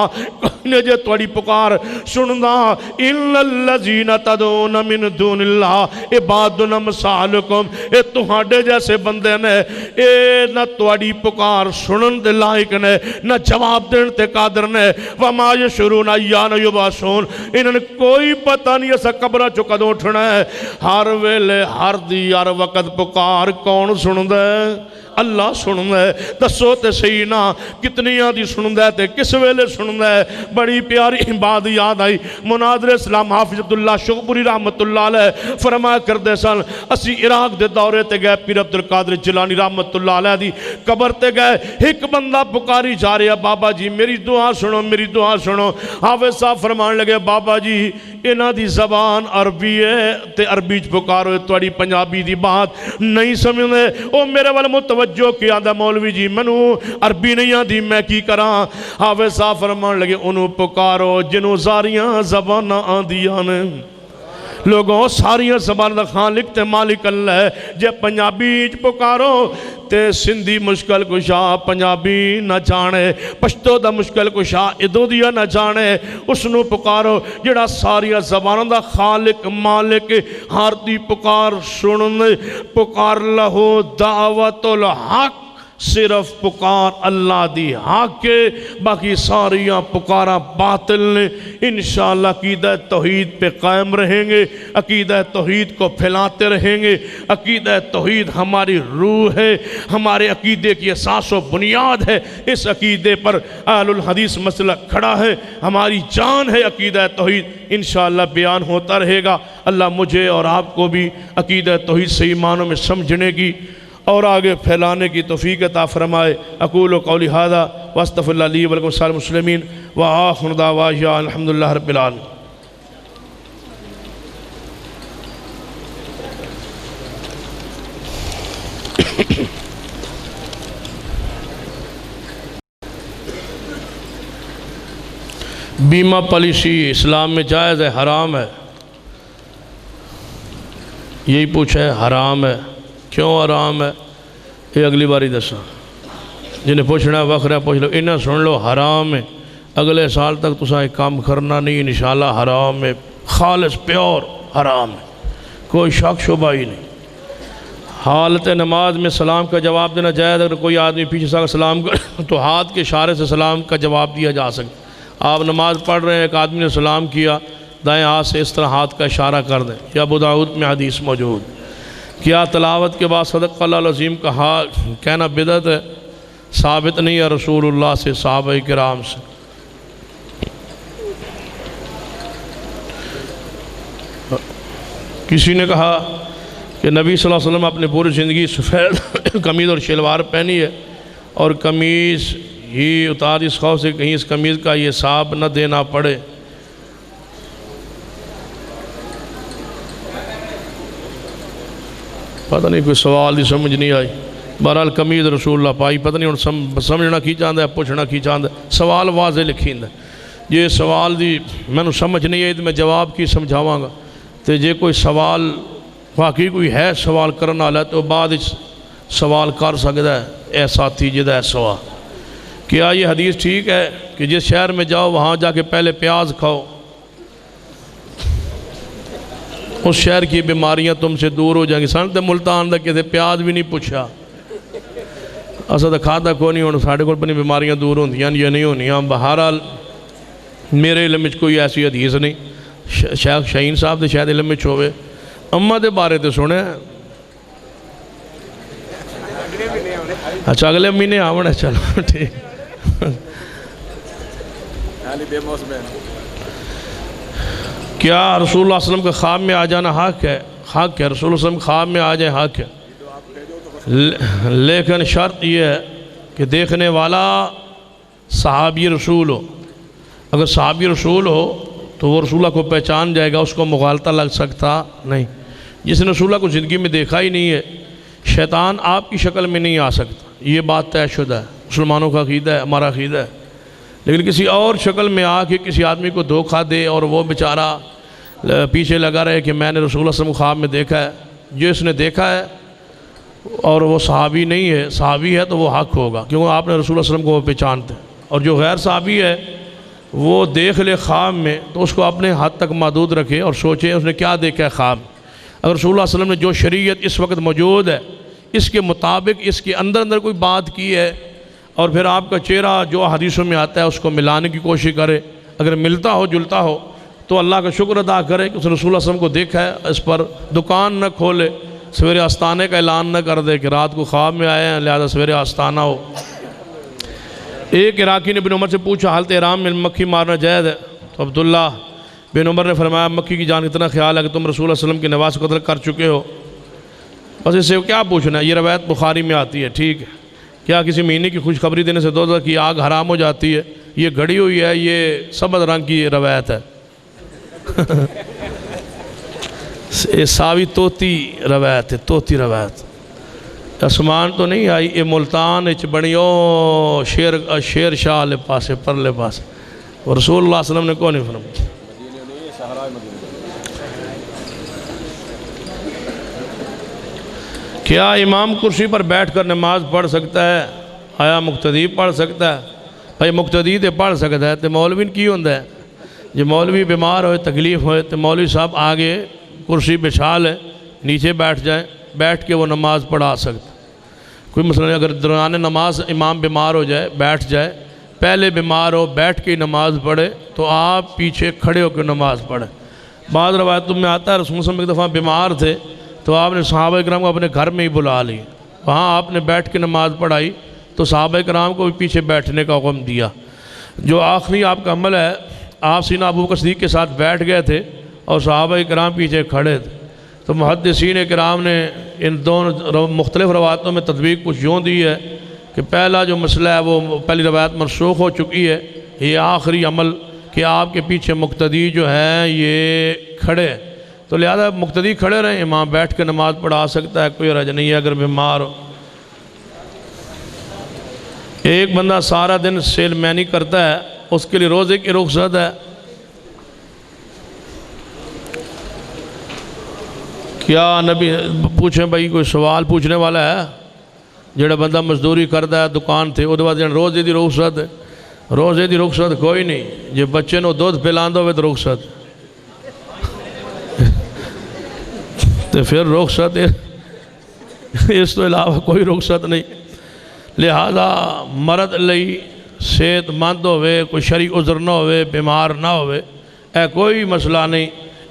کوئی نہیں جے توڑی پکار سندا. اِلَّا الَّذِينَ تَدْعُونَ مِن دُونِ اللَّهِ عِبَادٌ أَمْثَالُكُمْ. اے تہاڈے جیسے بندے نے, اے نہ توڑی پکار سنن دے لائق نے, نہ جواب دین تے قادر نے. وَمَا يَشْعُرُونَ أَيَّانَ يُبْعَثُونَ. انہوں نے کوئی پتہ نہیں ایسا قبرہ چو کدوں اٹھنا ہے. ہر ویلے ہر دی ہر وقت پکار کون سن دے؟ اللہ سن دے. دسو تے صحیح نا کتنی آدھی سن دے تے کس ویلے سن دے. بڑی پیاری بات یاد آئی. مناظر اسلام حافظ عبداللہ شغبری رحمت اللہ علیہ فرمایا کردے سن, اسی عراق دے دورے تے گئے, پیر عبدالقادر جیلانی رحمت اللہ علیہ دی قبر تے گئے. ایک بندہ پکاری جا رہا, بابا جی میری دعا سنو, میری دعا سنو. حافظ صاحب فرمان لگے, بابا جی انہاں دی زبان عربی ہے تے عربی چ پکارو, توڑی پنجابی دی بات نہیں سمجھنے. او میرے والے متوجہ کیا دا مولوی جی منو عربی نہیں آدھی میں کی کراں. حافظ صاحب فرمان لگے انہوں پکارو جنہوں ساریاں زبانہ آندیاں نے. لوگوں ساریاں زبان دا خالق تے مالک اللہ ہے. جے پنجابی پکارو تے سندھی مشکل کشا پنجابی نہ جانے, پشتو دا مشکل کشا ادو دیا نہ جانے. اس نو پکارو جڑا ساریاں زبانوں دا خالق مالک ہر دی پکار سننے. پکار لہو دعوت الحق, صرف پکار اللہ دی حق کے, باقی ساریاں پکارا باطل نے. انشاءاللہ عقیدہ توحید پہ قائم رہیں گے, عقیدہ توحید کو پھیلاتے رہیں گے. عقیدہ توحید ہماری روح ہے, ہمارے عقیدے کی اساس و بنیاد ہے. اس عقیدے پر اہل الحدیث مسئلہ کھڑا ہے, ہماری جان ہے عقیدہ توحید. انشاءاللہ بیان ہوتا رہے گا. اللہ مجھے اور آپ کو بھی عقیدہ توحید صحیح معنوں میں سمجھنے کی اور آگے پھیلانے کی توفیق عطا فرمائے۔ اقول قولی ھذا واستغفر اللہ لی ولکم سائر المسلمین وآخر دعوانا الحمدللہ رب العالمین۔ بیمہ پالیسی اسلام میں جائز ہے حرام ہے؟ یہی پوچھا ہے، حرام ہے۔ کیوں حرام ہے یہ اگلی باری دسا، جنہیں پوچھنا ہے وقت ہے پوچھ لو، انہیں سن لو حرام ہے، اگلے سال تک تسا ایک کام کرنا نہیں انشاءاللہ حرام ہے، خالص پیور حرام ہے، کوئی شک شبہ ہی نہیں۔ حالت نماز میں سلام کا جواب دینا جائز، اگر کوئی آدمی پیچھے سے سلام کر تو ہاتھ کے اشارے سے سلام کا جواب دیا جا سکتا۔ آپ نماز پڑھ رہے ہیں، ایک آدمی نے سلام کیا، دائیں ہاتھ سے اس طرح ہاتھ کا اشارہ کر دیں، یا ابو داؤد میں حدیث موجود۔ کیا تلاوت کے بعد صدق اللہ العظیم کا کہنا بدعت ہے؟ ثابت نہیں ہے رسول اللہ سے، صحابہ کرام سے۔ کسی نے کہا کہ نبی صلی اللہ علیہ وسلم اپنے پوری زندگی سفید قمیض اور شلوار پہنی ہے، اور قمیض ہی اتار اس خوف سے کہیں اس قمیض کا یہ حساب نہ دینا پڑے۔ پتہ نہیں کوئی سوال دی سمجھ نہیں آئی۔ بہرحال قمیض رسول اللہ پائی، پتہ نہیں ہوں سمجھنا کی چاہتا ہے، پوچھنا کی چاہتا ہے۔ سوال واضح لکھیں ہے، یہ سوال دی میں نے سمجھ نہیں آئی تو میں جواب کی سمجھاواں گا۔ تو جے کوئی سوال واقعی کوئی ہے سوال کرنا والا تو بعد سوال کر سکتا ہے۔ اے ساتھی جدہ ہے سوال، کیا یہ حدیث ٹھیک ہے کہ جس شہر میں جاؤ وہاں جا کے پہلے پیاز کھاؤ، اس شہر کی بیماریاں تم سے دور ہو جائیں گی؟ سنتے ملتان دا کہتے پیاز بھی نہیں پوچھا، اسا دا کھادا کو نہیں ہونا، ساڑھے کو اپنی بیماریاں دور ہوں دیا یہ نہیں ہونی۔ بہرحال میرے علم میں کوئی ایسی حدیث نہیں، شیخ شہین صاحب دے شاید علم میں چھوئے، امہ دے بارے تے سنے۔ اچھا اگلے مہینے آونا، چلو ٹھیک۔ کیا رسول اللہ علیہ وسلم کے خواب میں آ جانا حق ہے؟ حق ہے، رسول اللہ علیہ وسلم خواب میں آ جائے حق ہے، لیکن شرط یہ ہے کہ دیکھنے والا صحابی رسول ہو۔ اگر صحابی رسول ہو تو وہ رسول اللہ کو پہچان جائے گا، اس کو مغالطہ لگ سکتا نہیں۔ جس نے رسول اللہ کو زندگی میں دیکھا ہی نہیں ہے، شیطان آپ کی شکل میں نہیں آ سکتا، یہ بات طے شدہ ہے، مسلمانوں کا عقیدہ ہے، ہمارا عقیدہ ہے۔ لیکن کسی اور شکل میں آ کے کسی آدمی کو دھوکہ دے اور وہ بیچارہ پیچھے لگا رہے کہ میں نے رسول اللہ صلی اللہ علیہ وسلم خواب میں دیکھا ہے، جس نے دیکھا ہے اور وہ صحابی نہیں ہے، صحابی ہے تو وہ حق ہوگا، کیونکہ آپ نے رسول اللہ علیہ وسلم کو وہ پہچانتے ہیں۔ اور جو غیر صحابی ہے وہ دیکھ لے خواب میں تو اس کو اپنے حد تک محدود رکھے اور سوچے اس نے کیا دیکھا ہے خواب۔ اگر رسول اللہ علیہ وسلم نے جو شریعت اس وقت موجود ہے اس کے مطابق اس کے اندر کوئی بات کی ہے، اور پھر آپ کا چہرہ جو حدیثوں میں آتا ہے اس کو ملانے کی کوشش کرے، اگر ملتا ہو جلتا ہو تو اللہ کا شکر ادا کرے کہ اس نے رسول اللہ علیہ وسلم کو دیکھا ہے، اس پر دکان نہ کھولے، سویرے آستانے کا اعلان نہ کر دے کہ رات کو خواب میں آئے ہیں لہذا سویرے آستانہ ہو۔ ایک عراقی نے ابن عمر سے پوچھا حالت احرام میں مکھی مارنا جائز ہے؟ تو عبداللہ بن عمر نے فرمایا مکھی کی جان اتنا خیال ہے کہ تم رسول اللہ علیہ وسلم کے نواز قتل کر چکے ہو، بس اس سے کیا پوچھنا ہے؟ یہ روایت بخاری میں آتی ہے، ٹھیک ہے؟ کیا کسی مہینے کی خوشخبری دینے سے دوزخ کی آگ حرام ہو جاتی ہے؟ یہ گھڑی ہوئی ہے، یہ سبز رنگ کی روایت ہے، یہ ساوی توتی روایت ہے، توتی روایت، اسمان تو نہیں آئی، یہ ملتان اچ بڑی او شیر شاہ لے پاسے پرلے پاسے، اور رسول اللہ علیہ وسلم نے کون نہیں فرمایا۔ کیا امام کرسی پر بیٹھ کر نماز پڑھ سکتا ہے؟ آیا مقتدی پڑھ سکتا ہے؟ بھائی مقتدی تے پڑھ سکتا ہے، تو مولوی کی ہوندہ ہے؟ جو مولوی بیمار ہوئے تکلیف ہوئے تو مولوی صاحب آگے کرسی بچھا لیں، نیچے بیٹھ جائیں، بیٹھ کے وہ نماز پڑھا سکتا۔ کوئی مسئلہ نہیں، اگر دوران نماز امام بیمار ہو جائے بیٹھ جائے، پہلے بیمار ہو بیٹھ کے نماز پڑھے تو آپ پیچھے کھڑے ہو کے نماز پڑھیں۔ بعض روایتوں میں آتا ہے رسول اللہ صلی اللہ علیہ وسلم ایک دفعہ بیمار تھے تو آپ نے صحابہ کرام کو اپنے گھر میں ہی بلا لی، وہاں آپ نے بیٹھ کے نماز پڑھائی تو صحابہ کرام کو بھی پیچھے بیٹھنے کا حکم دیا۔ جو آخری آپ کا عمل ہے، آپ سیدنا ابو بکر صدیق کے ساتھ بیٹھ گئے تھے اور صحابہ کرام پیچھے کھڑے تھے، تو محدثین کرام نے ان دونوں مختلف روایتوں میں تطبیق کچھ یوں دی ہے کہ پہلا جو مسئلہ ہے وہ پہلی روایت منسوخ ہو چکی ہے، یہ آخری عمل کہ آپ کے پیچھے مقتدی جو ہے یہ کھڑے ہیں، تو لہذا مقتدی کھڑے رہیں، امام بیٹھ کے نماز پڑھا سکتا ہے، کوئی حرج نہیں ہے اگر بیمار ہو۔ ایک بندہ سارا دن سیل مینی کرتا ہے، اس کے لیے روزے کی رخصت ہے، کیا نبی پوچھیں بھائی کوئی سوال پوچھنے والا ہے؟ جڑا بندہ مزدوری کرتا ہے دکان تھے وہ بعد روزے دی رخصت ہے، روزے دی رخصت کوئی نہیں، جے بچے نو دودھ پلاندہ ہوئے تو رخصت تو پھر رخصت اس تو علاوہ کوئی رخصت نہیں۔ لہذا مرد لئی صحت مند ہوئے، کوئی شرعی عذر نہ ہوئے، بیمار نہ ہوئے، اے کوئی مسئلہ نہیں،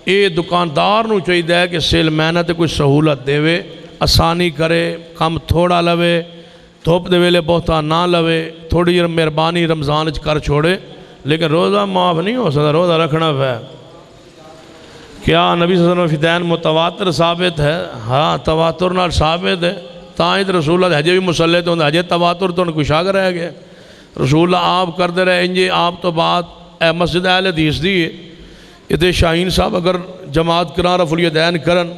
یہ دکاندار نو چاہیے کہ سیل مینہ تے کوئی سہولت دے وے، آسانی کرے، کم تھوڑا لوے، دھوپ دے ویلے بہتا نہ لوے، تھوڑی مہربانی رمضان اچ کر چھوڑے، لیکن روزہ معاف نہیں ہو سکتا، روزہ رکھنا ہے۔ کیا نبی صلی اللہ علیہ وسلم فدین متواتر ثابت ہے؟ ہاں تواتر نال ثابت ہے، تائیں رسول اللہ حجے بھی مسلح تو حجے تواتر تو کچھ آگ رہ گیا، رسول اللہ آپ کردے رہے انجے آپ تو بات اے مسجد اہل حدیث دی اتنے شاہین صاحب اگر جماعت کران رفع الیدین کرن،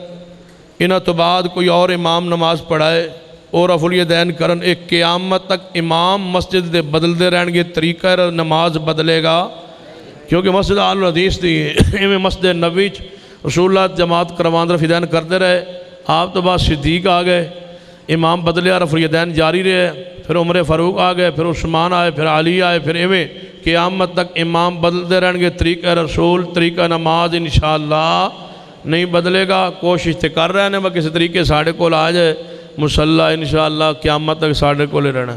انہاں تو بعد کوئی اور امام نماز پڑھائے اور رفع الیدین کرن، ایک قیامت تک امام مسجد دے بدل دے رہن گے، طریقہ نماز بدلے گا، کیونکہ مسجد اہل حدیث دی ایویں مسجد نبوی رسول اللہ جماعت کروان رفع الیدین کرتے رہے، آپ تو بعد صدیق آ گئے، امام بدلیا رفع الیدین جاری رہے، پھر عمر فاروق آ گئے، پھر عثمان آئے، پھر علی آئے، پھر ایویں قیامت تک امام بدلتے رہیں گے، طریقہ رسول طریقہ نماز انشاءاللہ نہیں بدلے گا۔ کوشش تے کر رہے ہیں میں کسی طریقے ساڑھے کو آ جائے مسلح انشاءاللہ قیامت تک ساڑھے کو لے رہنا۔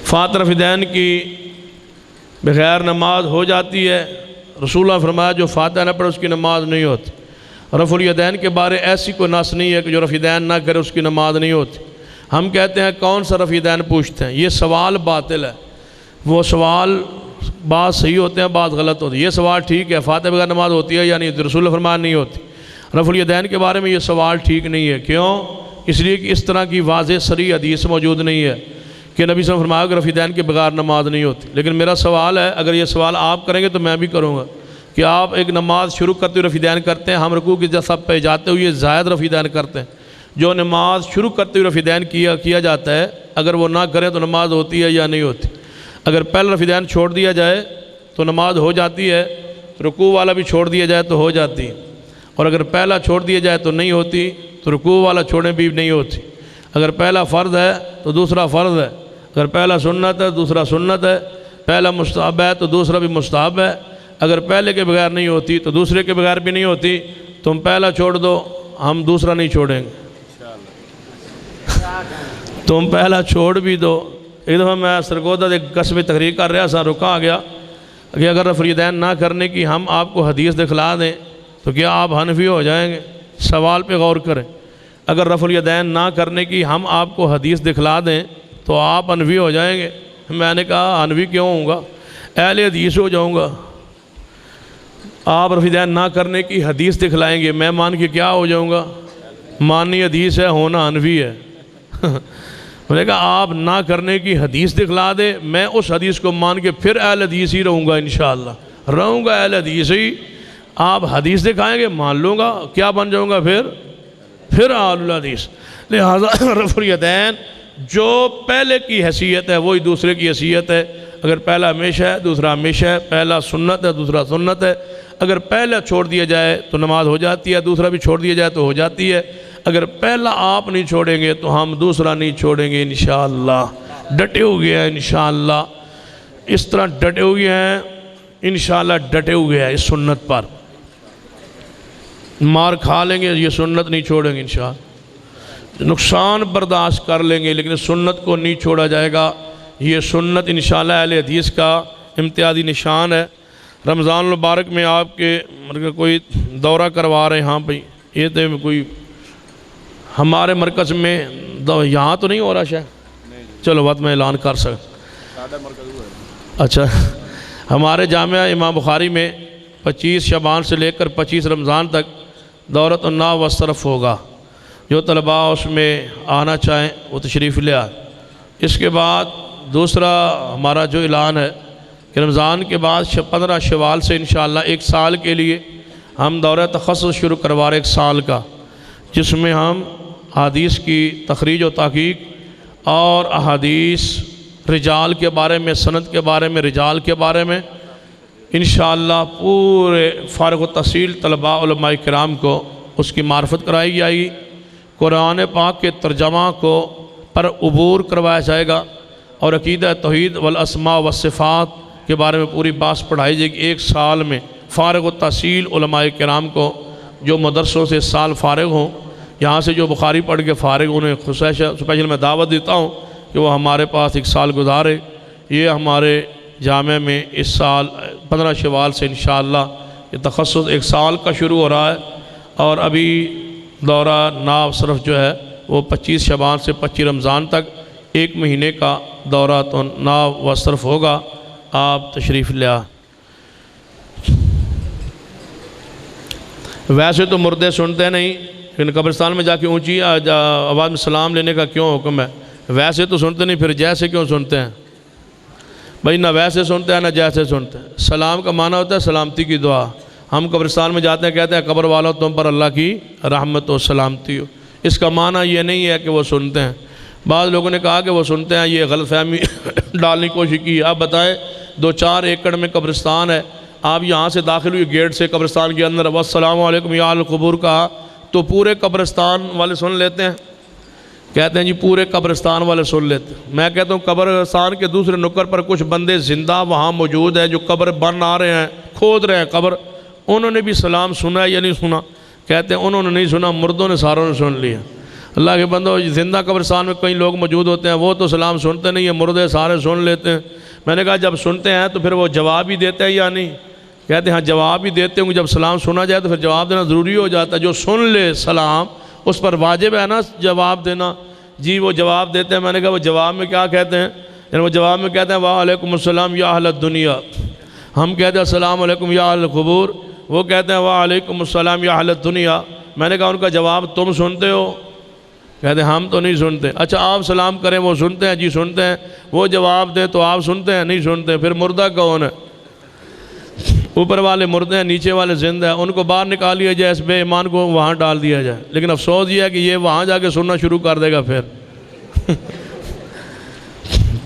فاتح رفع الیدین کی بغیر نماز ہو جاتی ہے، رسول اللہ فرمایا جو فاتحہ نہ پڑھے اس کی نماز نہیں ہوتی۔ رفع الیدین کے بارے ایسی کوئی نص نہیں ہے کہ جو رفع الیدین نہ کرے اس کی نماز نہیں ہوتی۔ ہم کہتے ہیں کون سا رفع الیدین پوچھتے ہیں، یہ سوال باطل ہے، وہ سوال بعض صحیح ہوتے ہیں بعض غلط ہوتے ہیں، یہ سوال ٹھیک ہے فاتحہ بغیر نماز ہوتی ہے یا نہیں، رسول اللہ فرمایا نہیں ہوتی۔ رفع الیدین کے بارے میں یہ سوال ٹھیک نہیں ہے، کیوں؟ اس لیے کہ اس طرح کی واضح صریح حدیث موجود نہیں ہے کہ نبی صلی اللہ علیہ وسلم فرمایا کہ رفع الیدین کے بغیر نماز نہیں ہوتی۔ لیکن میرا سوال ہے، اگر یہ سوال آپ کریں گے تو میں بھی کروں گا کہ آپ ایک نماز شروع کرتے ہوئے رفع الیدین کرتے ہیں، ہم رکوع کی جسد پہ جاتے ہوئے زائد رفع الیدین کرتے ہیں، جو نماز شروع کرتے ہوئے رفع الیدین کیا جاتا ہے اگر وہ نہ کریں تو نماز ہوتی ہے یا نہیں ہوتی؟ اگر پہلا رفع الیدین چھوڑ دیا جائے تو نماز ہو جاتی ہے، رکوع والا بھی چھوڑ دیا جائے تو ہو جاتی ہے، اور اگر پہلا چھوڑ دیا جائے تو نہیں ہوتی، تو رکوع والا چھوڑیں بھی نہیں ہوتی۔ اگر پہلا فرض ہے تو دوسرا فرض ہے، اگر پہلا سنت ہے دوسرا سنت ہے، پہلا مستحب ہے تو دوسرا بھی مستحب ہے، اگر پہلے کے بغیر نہیں ہوتی تو دوسرے کے بغیر بھی نہیں ہوتی، تم پہلا چھوڑ دو ہم دوسرا نہیں چھوڑیں گے، تم پہلا چھوڑ بھی دو۔ ایک دفعہ میں سرگودہ ایک قصبے تقریر کر رہا سا، رکا آ گیا کہ اگر رفع الیدین نہ کرنے کی ہم آپ کو حدیث دکھلا دیں تو کیا آپ حنفی ہو جائیں گے؟ سوال پہ غور کریں، اگر رفع الیدین نہ کرنے کی ہم آپ کو حدیث دکھلا دیں تو آپ حنفی ہو جائیں گے؟ میں نے کہا حنفی کیوں ہوں گا، اہل حدیث ہو جاؤں گا۔ آپ رفع الیدین نہ کرنے کی حدیث دکھلائیں گے، میں مان کے کیا ہو جاؤں گا؟ ماننی حدیث ہے، ہونا حنفی ہے۔ میں نے کہا آپ نہ کرنے کی حدیث دکھلا دے، میں اس حدیث کو مان کے پھر اہل حدیث ہی رہوں گا، انشاءاللہ رہوں گا اہل حدیث ہی۔ آپ حدیث دکھائیں گے مان لوں گا، کیا بن جاؤں گا پھر اہل الحدیث۔ لہذا رفع الیدین جو پہلے کی حیثیت ہے وہی دوسرے کی حیثیت ہے، اگر پہلا ہمیشہ ہے دوسرا ہمیشہ ہے، پہلا سنت ہے دوسرا سنت ہے، اگر پہلا چھوڑ دیا جائے تو نماز ہو جاتی ہے، دوسرا بھی چھوڑ دیا جائے تو ہو جاتی ہے، اگر پہلا آپ نہیں چھوڑیں گے تو ہم دوسرا نہیں چھوڑیں گے انشاءاللہ۔ ڈٹے ہوئے ہیں انشاءاللہ، اس طرح ڈٹے ہوئے ہیں انشاءاللہ، ڈٹے ہوئے ہیں اس سنت پر، مار کھا لیں گے یہ سنت نہیں چھوڑیں گے انشاءاللہ، نقصان برداشت کر لیں گے لیکن سنت کو نہیں چھوڑا جائے گا۔ یہ سنت انشاءاللہ اہل حدیث کا امتیازی نشان ہے۔ رمضان المبارک میں آپ کے کوئی دورہ کروا رہے ہیں، ہاں بھئی یہ تو کوئی ہمارے مرکز میں یہاں تو نہیں ہو رہا شاید، چلو بات میں اعلان کر سکتا، اچھا ہمارے جامعہ امام بخاری میں 25 شعبان سے لے کر 25 رمضان تک دورۃ الناو والصرف ہوگا۔ جو طلباء اس میں آنا چاہیں وہ تشریف لے آئیں۔ اس کے بعد دوسرا ہمارا جو اعلان ہے کہ رمضان کے بعد 15 شوال سے انشاءاللہ 1 سال کے لیے ہم دورہ تخصص شروع کروا رہے 1 سال کا، جس میں ہم احادیث کی تخریج و تحقیق اور احادیث رجال کے بارے میں، سند کے بارے میں، رجال کے بارے میں انشاءاللہ پورے فارغ التحصیل طلباء علماء کرام کو اس کی معرفت کرائی جائے گی۔ قرآن پاک کے ترجمہ کو پر عبور کروایا جائے گا اور عقیدہ توحید والاسماء والصفات کے بارے میں پوری بحث پڑھائی جائے گی۔ 1 سال میں فارغ التحصیل علماء کرام کو جو مدرسوں سے اس سال فارغ ہوں، یہاں سے جو بخاری پڑھ کے فارغ، انہیں اسپیشل میں دعوت دیتا ہوں کہ وہ ہمارے پاس 1 سال گزارے۔ یہ ہمارے جامعہ میں اس سال 15 شوال سے انشاءاللہ یہ تخصص 1 سال کا شروع ہو رہا ہے، اور ابھی دورہ ناو صرف جو ہے وہ 25 شعبان سے 25 رمضان تک 1 مہینے کا دورہ تو ناو و صرف ہوگا۔ آپ تشریف لیا۔ ویسے تو مردے سنتے نہیں، لیکن قبرستان میں جا کے اونچی آواز میں سلام لینے کا کیوں حکم ہے؟ ویسے تو سنتے نہیں، پھر جیسے کیوں سنتے ہیں؟ بھائی نہ ویسے سنتے ہیں نہ جیسے سنتے ہیں۔ سلام کا معنی ہوتا ہے سلامتی کی دعا۔ ہم قبرستان میں جاتے ہیں، کہتے ہیں قبر والوں تم پر اللہ کی رحمت و سلامتی ہو۔ اس کا معنی یہ نہیں ہے کہ وہ سنتے ہیں۔ بعض لوگوں نے کہا کہ وہ سنتے ہیں، یہ غلط فہمی ڈالنے کی کوشش کی۔ آپ بتائیں 2-4 ایکڑ میں قبرستان ہے، آپ یہاں سے داخل ہوئی گیٹ سے قبرستان کے اندر والسلام علیکم یا اہل القبور کہا تو پورے قبرستان والے سن لیتے ہیں؟ کہتے ہیں جی پورے قبرستان والے سن لیتے ہیں۔ میں کہتا ہوں قبرستان کے دوسرے نکر پر کچھ بندے زندہ وہاں موجود ہیں جو قبر بن آ رہے ہیں، کھود رہے ہیں قبر، انہوں نے بھی سلام سنا ہے یا نہیں سنا؟ کہتے ہیں انہوں نے نہیں سنا، مردوں نے ساروں نے سن لیا۔ اللہ کے بندو، زندہ قبرستان میں کئی لوگ موجود ہوتے ہیں، وہ تو سلام سنتے نہیں ہیں، مردے سارے سن لیتے ہیں۔ میں نے کہا جب سنتے ہیں تو پھر وہ جواب ہی دیتے ہیں یا نہیں؟ کہتے ہیں ہاں جواب ہی دیتے ہوں گے، جب سلام سنا جائے تو پھر جواب دینا ضروری ہو جاتا ہے۔ جو سن لے سلام اس پر واجب ہے نا جواب دینا۔ جی وہ جواب دیتے ہیں۔ میں نے کہا وہ جواب میں کیا کہتے ہیں؟ یعنی وہ جواب میں کہتے ہیں وعلیکم السلام یا اہل الدنیا، ہم کہتے ہیں السلام علیکم یا اہل القبور، وہ کہتے ہیں وعلیکم السلام یا اہل الدنیا۔ میں نے کہا ان کا جواب تم سنتے ہو؟ کہتے ہیں ہم تو نہیں سنتے۔ اچھا آپ سلام کریں وہ سنتے ہیں؟ جی سنتے ہیں۔ وہ جواب دیں تو آپ سنتے ہیں؟ نہیں سنتے۔ پھر مردہ کون ہے؟ اوپر والے مردے ہیں، نیچے والے زندہ ہیں، ان کو باہر نکال لیا جائے، اس بے ایمان کو وہاں ڈال دیا جائے۔ لیکن افسوس یہ ہے کہ یہ وہاں جا کے سننا شروع کر دے گا۔ پھر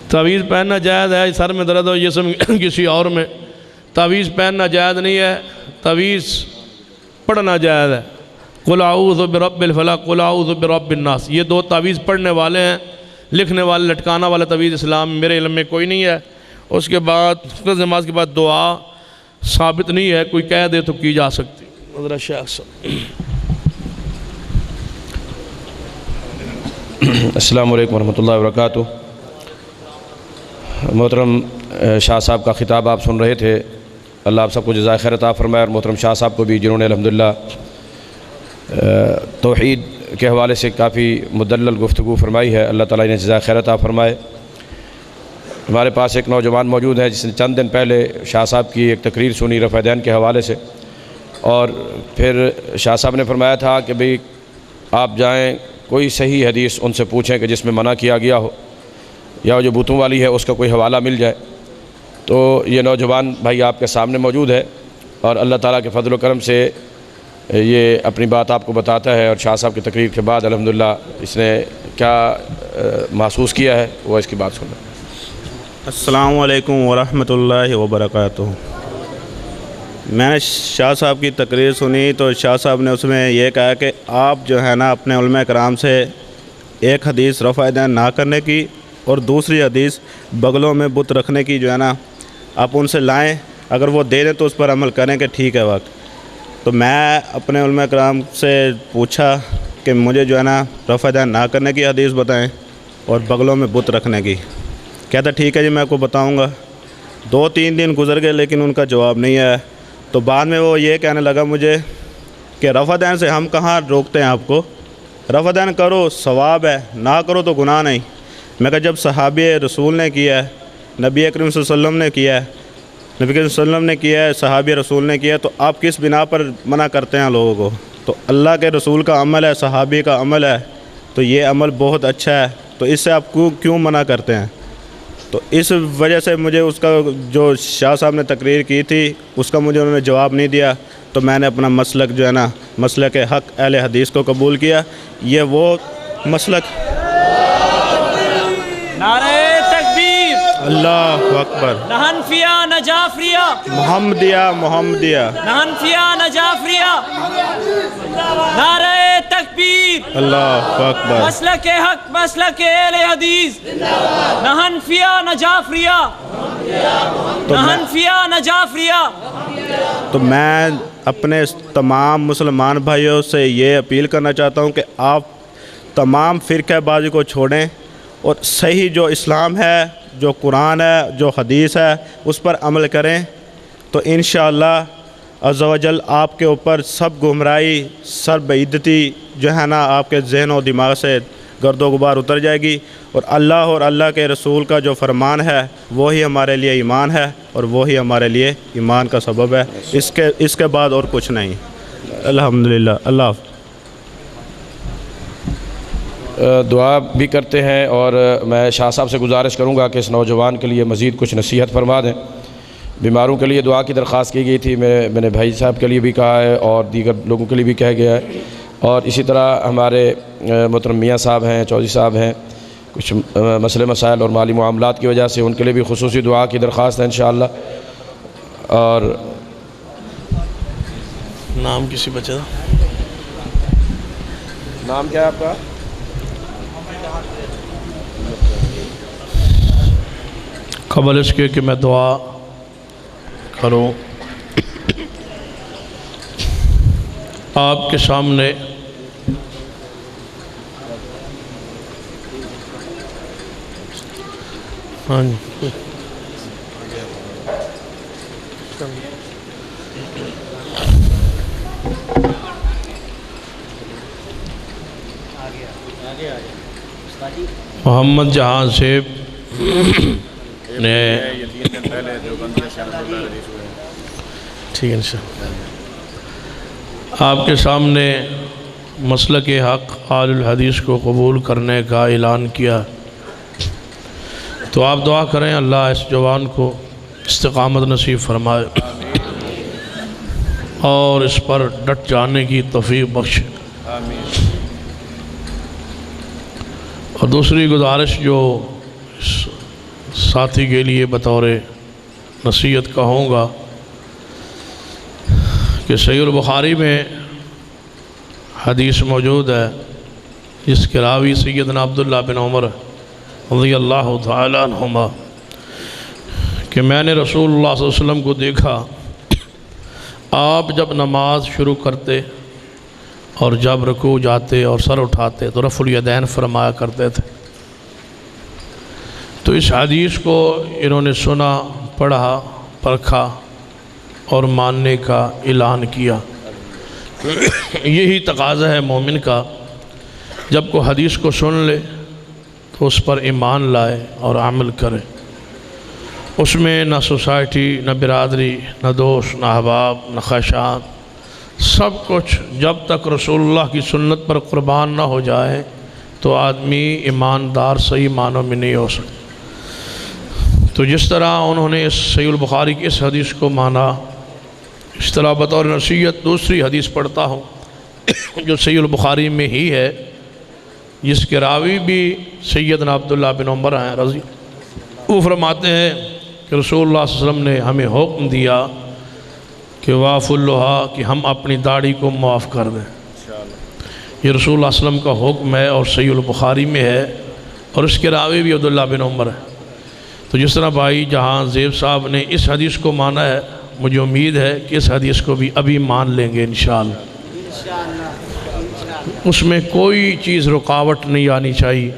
تعویذ پہننا جائز ہے، سر میں درد ہو جسم کسی اور میں، تعویذ پہننا جائز نہیں ہے، تعویذ پڑھنا جائز ہے۔ قل اعوذ برب الفلق قل اعوذ برب الناس، یہ 2 تعویذ پڑھنے والے ہیں، لکھنے والے لٹکانا والا تعویذ اسلام میرے علم میں کوئی نہیں ہے۔ اس کے بعد نماز کے بعد دعا ثابت نہیں ہے، کوئی کہہ دے تو کی جا سکتی۔ حضرت شیخ صاحب۔ السلام علیکم ورحمۃ اللہ وبرکاتہ۔ محترم شاہ صاحب کا خطاب آپ سن رہے تھے، اللہ آپ سب کو جزائے خیر عطا فرمائے، اور محترم شاہ صاحب کو بھی جنہوں نے الحمدللہ توحید کے حوالے سے کافی مدلل گفتگو فرمائی ہے، اللہ تعالیٰ انہیں جزائے خیر عطا فرمائے۔ ہمارے پاس ایک نوجوان موجود ہے جس نے چند دن پہلے شاہ صاحب کی ایک تقریر سنی رفع دین کے حوالے سے، اور پھر شاہ صاحب نے فرمایا تھا کہ بھئی آپ جائیں کوئی صحیح حدیث ان سے پوچھیں کہ جس میں منع کیا گیا ہو، یا جو بتوں والی ہے اس کا کوئی حوالہ مل جائے۔ تو یہ نوجوان بھائی آپ کے سامنے موجود ہے، اور اللہ تعالیٰ کے فضل و کرم سے یہ اپنی بات آپ کو بتاتا ہے، اور شاہ صاحب کی تقریر کے بعد الحمدللہ اس نے کیا محسوس کیا ہے وہ اس کی بات سنیں۔ السلام علیکم ورحمۃ اللہ وبرکاتہ۔ میں نے شاہ صاحب کی تقریر سنی تو شاہ صاحب نے اس میں یہ کہا کہ آپ جو ہے نا اپنے علماء کرام سے ایک حدیث رفع دین نہ کرنے کی اور دوسری حدیث بغلوں میں بت رکھنے کی جو ہے نا آپ ان سے لائیں، اگر وہ دے دیں تو اس پر عمل کریں کہ ٹھیک ہے وقت۔ تو میں اپنے علماء کرام سے پوچھا کہ مجھے جو ہے نا رفع دین نہ کرنے کی حدیث بتائیں اور بغلوں میں بت رکھنے کی۔ کہتا ٹھیک ہے جی میں آپ کو بتاؤں گا۔ 2-3 دن گزر گئے لیکن ان کا جواب نہیں آیا۔ تو بعد میں وہ یہ کہنے لگا مجھے کہ رفع دین سے ہم کہاں روکتے ہیں آپ کو، رفع دین کرو ثواب ہے، نہ کرو تو گناہ نہیں۔ میں کہا جب صحابی رسول نے کیا ہے، نبی اکرم صلی اللہ علیہ وسلم نے کیا ہے، نبی کریم صلی اللہ علیہ وسلم نے کیا ہے، صحابی رسول نے کیا ہے، تو آپ کس بنا پر منع کرتے ہیں لوگوں کو؟ تو اللہ کے رسول کا عمل ہے، صحابی کا عمل ہے، تو یہ عمل بہت اچھا ہے، تو اس سے آپ کیوں منع کرتے ہیں؟ تو اس وجہ سے مجھے اس کا جو شاہ صاحب نے تقریر کی تھی اس کا مجھے انہوں نے جواب نہیں دیا، تو میں نے اپنا مسلک جو ہے نا، مسلک حق اہل حدیث کو قبول کیا۔ یہ وہ مسلک، نعرہ تکبیر، اللہ اکبر، نہ حنفیہ نہ جعفریہ، محمدیہ، نہ حنفیہ نہ جعفریہ، نعرہ تکبیر، اللہ اکبر، مسلک حق مسلک اہل حدیث، نہ حنفیہ نہ جعفریہ، نہ حنفیہ نہ جعفریہ۔ تو میں اپنے تمام مسلمان بھائیوں سے یہ اپیل کرنا چاہتا ہوں کہ آپ تمام فرقہ بازی کو چھوڑیں اور صحیح جو اسلام ہے، جو قرآن ہے، جو حدیث ہے، اس پر عمل کریں، تو انشاءاللہ عز و جل آپ کے اوپر سب گمراہی، سب بدعتی جو ہے نا آپ کے ذہن و دماغ سے گرد و غبار اتر جائے گی، اور اللہ کے رسول کا جو فرمان ہے وہی ہمارے لیے ایمان ہے، اور وہی ہمارے لیے ایمان کا سبب ہے، اس کے بعد اور کچھ نہیں۔ الحمدللہ۔ اللہ حافظ۔ دعا بھی کرتے ہیں، اور میں شاہ صاحب سے گزارش کروں گا کہ اس نوجوان کے لیے مزید کچھ نصیحت فرما دیں۔ بیماروں کے لیے دعا کی درخواست کی گئی تھی، میں نے بھائی صاحب کے لیے بھی کہا ہے اور دیگر لوگوں کے لیے بھی کہا گیا ہے، اور اسی طرح ہمارے محترم میاں صاحب ہیں، چودھری صاحب ہیں، کچھ مسئلے مسائل اور مالی معاملات کی وجہ سے ان کے لیے بھی خصوصی دعا کی درخواست ہے انشاءاللہ۔ اور نام کسی بچے دا؟ نام کیا ہے آپ کا؟ قبل اس کے کہ میں دعا کروں، آپ کے سامنے ہاں جی محمد جہاں سے نے ٹھیک ہے انشاءاللہ آپ کے سامنے مسلک حق اہل الحدیث کو قبول کرنے کا اعلان کیا، تو آپ دعا کریں اللہ اس جوان کو استقامت نصیب فرمائے اور اس پر ڈٹ جانے کی توفیق بخشے۔ اور دوسری گزارش جو ساتھی کے لیے بطور نصیحت کہوں گا کہ صحیح البخاری میں حدیث موجود ہے جس کے راوی سیدنا عبداللہ بن عمر رضی اللہ تعالیٰ عنہما کہ میں نے رسول اللہ صلی اللہ علیہ وسلم کو دیکھا، آپ جب نماز شروع کرتے اور جب رکوع جاتے اور سر اٹھاتے تو رفع الیدین فرمایا کرتے تھے۔ تو اس حدیث کو انہوں نے سنا، پڑھا، پرکھا اور ماننے کا اعلان کیا۔ یہی تقاضا ہے مومن کا، جب کوئی حدیث کو سن لے تو اس پر ایمان لائے اور عمل کرے۔ اس میں نہ سوسائٹی، نہ برادری، نہ دوست، نہ احباب، نہ خواہشات، سب کچھ جب تک رسول اللہ کی سنت پر قربان نہ ہو جائے تو آدمی ایماندار صحیح معنوں میں نہیں ہو سکتا۔ تو جس طرح انہوں نے اس صحیح البخاری کی اس حدیث کو مانا، اس طرح بطور نصیحت دوسری حدیث پڑھتا ہوں جو صحیح البخاری میں ہی ہے، جس کے راوی بھی سیدنا عبداللہ بن عمر ہیں رضی، وہ فرماتے ہیں کہ رسول اللہ صلی اللہ علیہ وسلم نے ہمیں حکم دیا کہ واف اللہ کہ ہم اپنی داڑھی کو معاف کر دیں۔ یہ رسول اللہ صلی اللہ علیہ وسلم کا حکم ہے اور صحیح البخاری میں ہے، اور اس کے راوی بھی عبداللہ بن عمر ہے۔ تو جس طرح بھائی جہاں زیب صاحب نے اس حدیث کو مانا ہے، مجھے امید ہے کہ اس حدیث کو بھی ابھی مان لیں گے انشاءاللہ۔ اس میں کوئی چیز رکاوٹ نہیں آنی چاہیے۔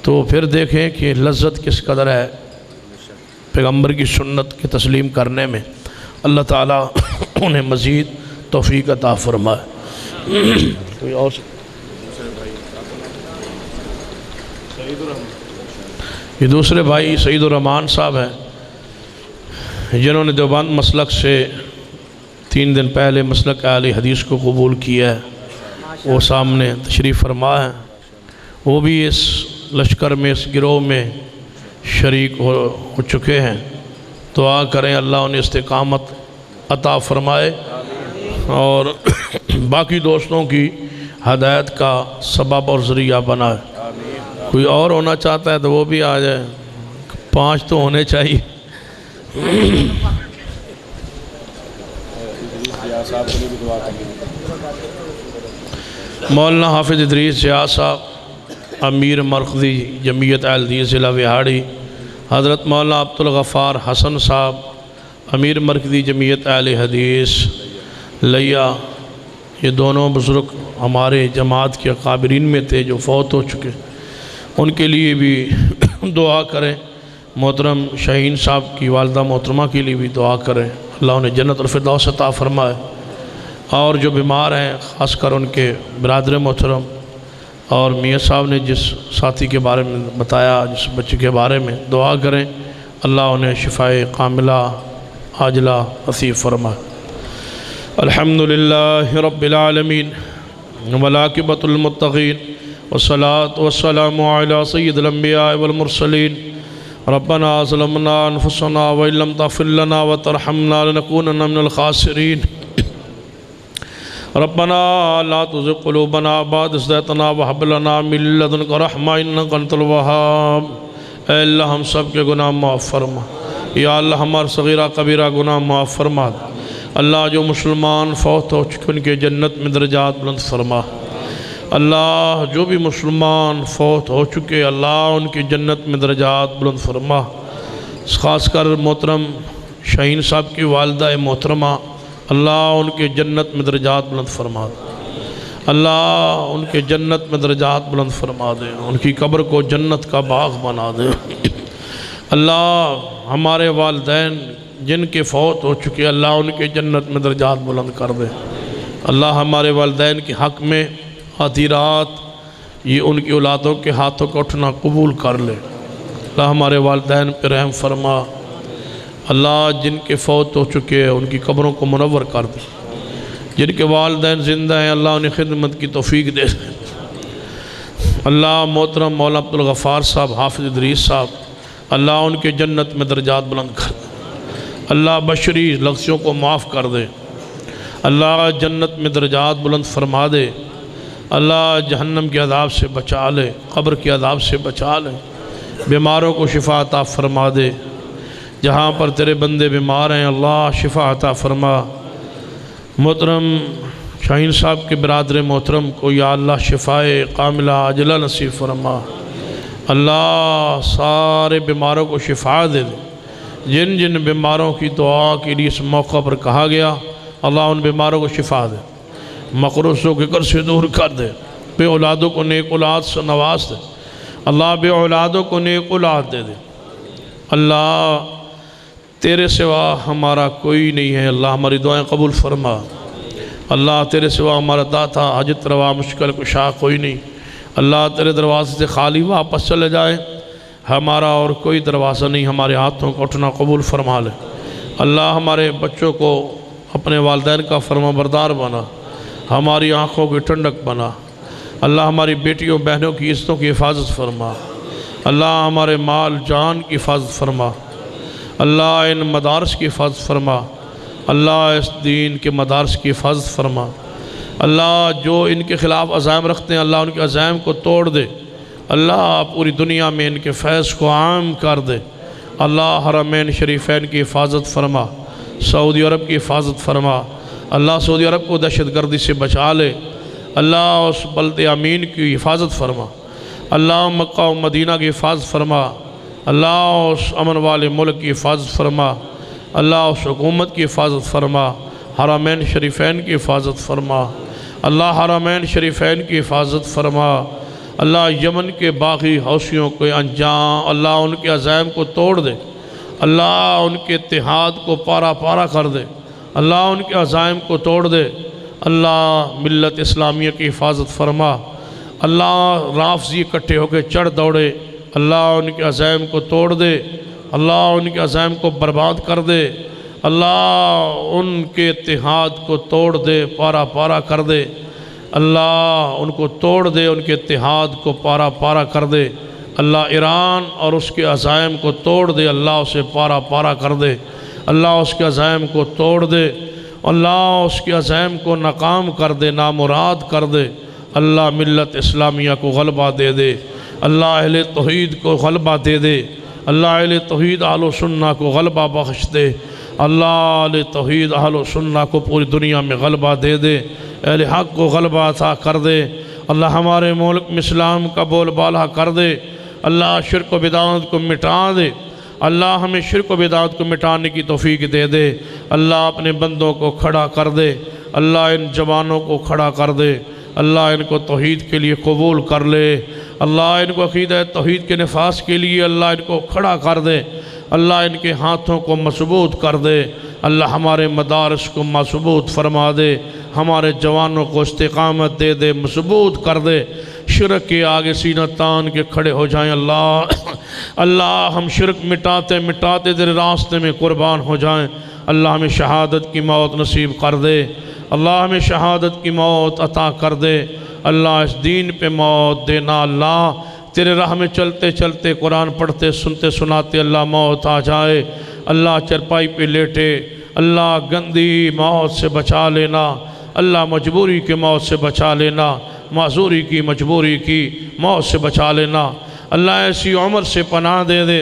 تو پھر دیکھیں کہ لذت کس قدر ہے پیغمبر کی سنت کے تسلیم کرنے میں۔ اللہ تعالیٰ انہیں مزید توفیق عطا فرمائے۔ کوئی اور یہ دوسرے بھائی سعید الرحمان صاحب ہیں، جنہوں نے دیوبند مسلک سے 3 دن پہلے مسلک اہل حدیث کو قبول کیا ہے، وہ سامنے تشریف فرما ہے، وہ بھی اس لشکر میں، اس گروہ میں شریک ہو چکے ہیں۔ دعا کریں اللہ انہیں استقامت عطا فرمائے اور باقی دوستوں کی ہدایت کا سبب اور ذریعہ بنائے۔ کوئی اور ہونا چاہتا ہے تو وہ بھی آ جائے، 5 تو ہونے چاہیے۔ مولانا حافظ ادریس جہاز صاحب امیر مرکزی جمعیت اہل حدیث ضلع وہاڑی، حضرت مولانا عبدالغفار حسن صاحب امیر مرکزی جمعیت اہل حدیث لیا، یہ دونوں بزرگ ہمارے جماعت کے اکابرین میں تھے جو فوت ہو چکے، ان کے لیے بھی دعا کریں۔ محترم شاہین صاحب کی والدہ محترمہ کے لیے بھی دعا کریں، اللہ انہیں جنت الفردوس عطا فرمائے، اور جو بیمار ہیں خاص کر ان کے برادر محترم اور میاں صاحب نے جس ساتھی کے بارے میں بتایا، جس بچے کے بارے میں دعا کریں، اللہ انہیں شفائے کاملہ عاجلہ نصیب فرمائے۔ الحمدللہ رب العالمین والعاقبۃ للمتقین والصلاة والسلام علی سید الانبیاء والمرسلین۔ ربنا ظلمنا انفسنا وان لم تغفر لنا وترحمنا لنكونن من الخاسرین۔ ربنا لا تزغ قلوبنا بعد إذ هديتنا وهب لنا من لدنك رحمة إنك أنت الوهاب۔ اے اللہ ہم سب کے گناہ معاف فرما، یا اللہ ہمارا صغیرہ کبیرہ گناہ معاف فرما۔ اللہ جو مسلمان فوت ہو چکے ان کے جنت میں درجات بلند فرما۔ اللہ جو بھی مسلمان فوت ہو چکے اللہ ان کی جنت میں درجات بلند فرما۔ خاص کر محترم شاہین صاحب کی والدہ محترمہ، اللہ ان کے جنت میں درجات بلند فرما دے، اللہ ان کے جنت میں درجات بلند فرما دے، ان کی قبر کو جنت کا باغ بنا دے۔ اللہ ہمارے والدین جن کے فوت ہو چکے اللہ ان کے جنت میں درجات بلند کر دے۔ اللہ ہمارے والدین کے حق میں آدھی رات یہ ان کی اولادوں کے ہاتھوں کو اٹھنا قبول کر لے۔ اللہ ہمارے والدین پہ رحم فرما۔ اللہ جن کے فوت ہو چکے ہیں ان کی قبروں کو منور کر دے، جن کے والدین زندہ ہیں اللہ انہیں خدمت کی توفیق دے۔ اللہ محترم مولانا عبدالغفار صاحب حافظ ادریس صاحب اللہ ان کے جنت میں درجات بلند کر دے۔ اللہ بشری لغزیوں کو معاف کر دے، اللہ جنت میں درجات بلند فرما دے، اللہ جہنم کے عذاب سے بچا لے، قبر کے عذاب سے بچا لے، بیماروں کو شفا عطا فرما دے۔ جہاں پر تیرے بندے بیمار ہیں اللہ شفا عطا فرما۔ محترم شاہین صاحب کے برادر محترم کو یا اللہ شفائے کاملہ عاجلہ نصیب فرما۔ اللہ سارے بیماروں کو شفا دے دے، جن جن بیماروں کی دعا کے لیے اس موقع پر کہا گیا اللہ ان بیماروں کو شفا دے، مقروضوں کے قرض سے دور کر دے، بے اولادوں کو نیک اولاد سے نواز دے، اللہ بے اولادوں کو نیک اولاد دے دے۔ اللہ تیرے سوا ہمارا کوئی نہیں ہے، اللہ ہماری دعائیں قبول فرما۔ اللہ تیرے سوا ہمارا داتا حاجت روا مشکل کشا کوئی نہیں، اللہ تیرے دروازے سے خالی واپس چلے جائے، ہمارا اور کوئی دروازہ نہیں، ہمارے ہاتھوں کو اٹھنا قبول فرما لے۔ اللہ ہمارے بچوں کو اپنے والدین کا فرما بردار بنا، ہماری آنکھوں کی ٹھنڈک بنا۔ اللہ ہماری بیٹیوں بہنوں کی عزتوں کی حفاظت فرما، اللہ ہمارے مال جان کی حفاظت فرما، اللہ ان مدارس کی حفاظت فرما، اللہ اس دین کے مدارس کی حفاظت فرما۔ اللہ جو ان کے خلاف عزائم رکھتے ہیں اللہ ان کے عزائم کو توڑ دے، اللہ پوری دنیا میں ان کے فیض کو عام کر دے۔ اللہ حرمین شریفین کی حفاظت فرما، سعودی عرب کی حفاظت فرما، اللہ سعودی عرب کو دہشت گردی سے بچا لے، اللہ اس بلد امین کی حفاظت فرما، اللہ مکہ و مدینہ کی حفاظت فرما، اللہ اس امن والے ملک کی حفاظت فرما، اللہ اس حکومت کی حفاظت فرما، حرمین شریفین کی حفاظت فرما، اللہ حرمین شریفین کی حفاظت فرما۔ اللہ یمن کے باغی حوثیوں کو انجام اللہ ان کے عزائم کو توڑ دے، اللہ ان کے اتحاد کو پارا پارا کر دے، اللہ ان کے عزائم کو توڑ دے، اللہ ملت اسلامیہ کی حفاظت فرما۔ اللہ رافضی اکٹھے ہو کے چڑھ دوڑے، اللہ ان کے عزائم کو توڑ دے، اللہ ان کے عزائم کو برباد کر دے، اللہ ان کے اتحاد کو توڑ دے، پارا پارا کر دے، اللہ ان کو توڑ دے، ان کے اتحاد کو پارا پارا کر دے، اللہ ایران اور اس کے عزائم کو توڑ دے، اللہ اسے پارا پارا کر دے، اللہ اس کے عزائم کو توڑ دے، اللہ اس کے عزائم کو ناکام کر دے، نامراد کر دے، اللہ ملت اسلامیہ کو غلبہ دے دے، اللہ اہل توحید کو غلبہ دے دے، اللہ اہل توحید اہل و سنہ کو غلبہ بخش دے، اللہ اہل توحید اہل و سنہ کو پوری دنیا میں غلبہ دے دے، اہل حق کو غلبہ عطا کر دے، اللہ ہمارے ملک میں اسلام کا بول بالا کر دے، اللہ شرک و بدعت کو مٹا دے، اللہ ہمیں شرک و بدعت کو مٹانے کی توفیق دے دے، اللہ اپنے بندوں کو کھڑا کر دے، اللہ ان جوانوں کو کھڑا کر دے، اللہ ان کو توحید کے لیے قبول کر لے، اللہ ان کو عقیدہ توحید کے نفاذ کے لیے اللہ ان کو کھڑا کر دے، اللہ ان کے ہاتھوں کو مضبوط کر دے، اللہ ہمارے مدارس کو مضبوط فرما دے، ہمارے جوانوں کو استقامت دے دے، مضبوط کر دے، شرک کے آگے سینہ تان کے کھڑے ہو جائیں اللہ، اللہ ہم شرک مٹاتے مٹاتے تیرے راستے میں قربان ہو جائیں، اللہ ہمیں شہادت کی موت نصیب کر دے، اللہ ہمیں شہادت کی موت عطا کر دے، اللہ اس دین پہ موت دینا، اللہ تیرے راہ میں چلتے چلتے قرآن پڑھتے سنتے سناتے اللہ موت آ جائے، اللہ چرپائی پہ لیٹے، اللہ گندی موت سے بچا لینا، اللہ مجبوری کے موت سے بچا لینا، معذوری کی مجبوری کی موت سے بچا لینا، اللہ ایسی عمر سے پناہ دے دے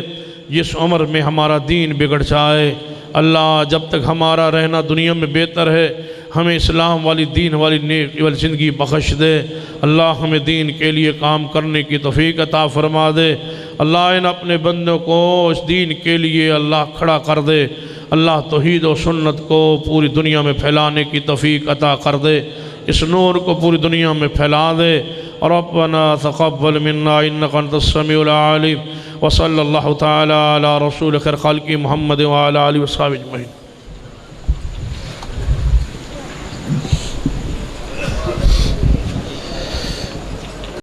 جس عمر میں ہمارا دین بگڑ جائے، اللہ جب تک ہمارا رہنا دنیا میں بہتر ہے ہمیں اسلام والی دین والی نیک والی زندگی بخش دے، اللہ ہمیں دین کے لیے کام کرنے کی توفیق عطا فرما دے، اللہ ان اپنے بندوں کو اس دین کے لیے اللہ کھڑا کر دے، اللہ توحید و سنت کو پوری دنیا میں پھیلانے کی توفیق عطا کر دے، اس نور کو پوری دنیا میں پھیلا دے، ربنا تقبل منا انک انت السمیع العلیم، وصلی اللہ تعالی علی رسول خیر خلق محمد وعلی آلہ وصحبہ اجمعین۔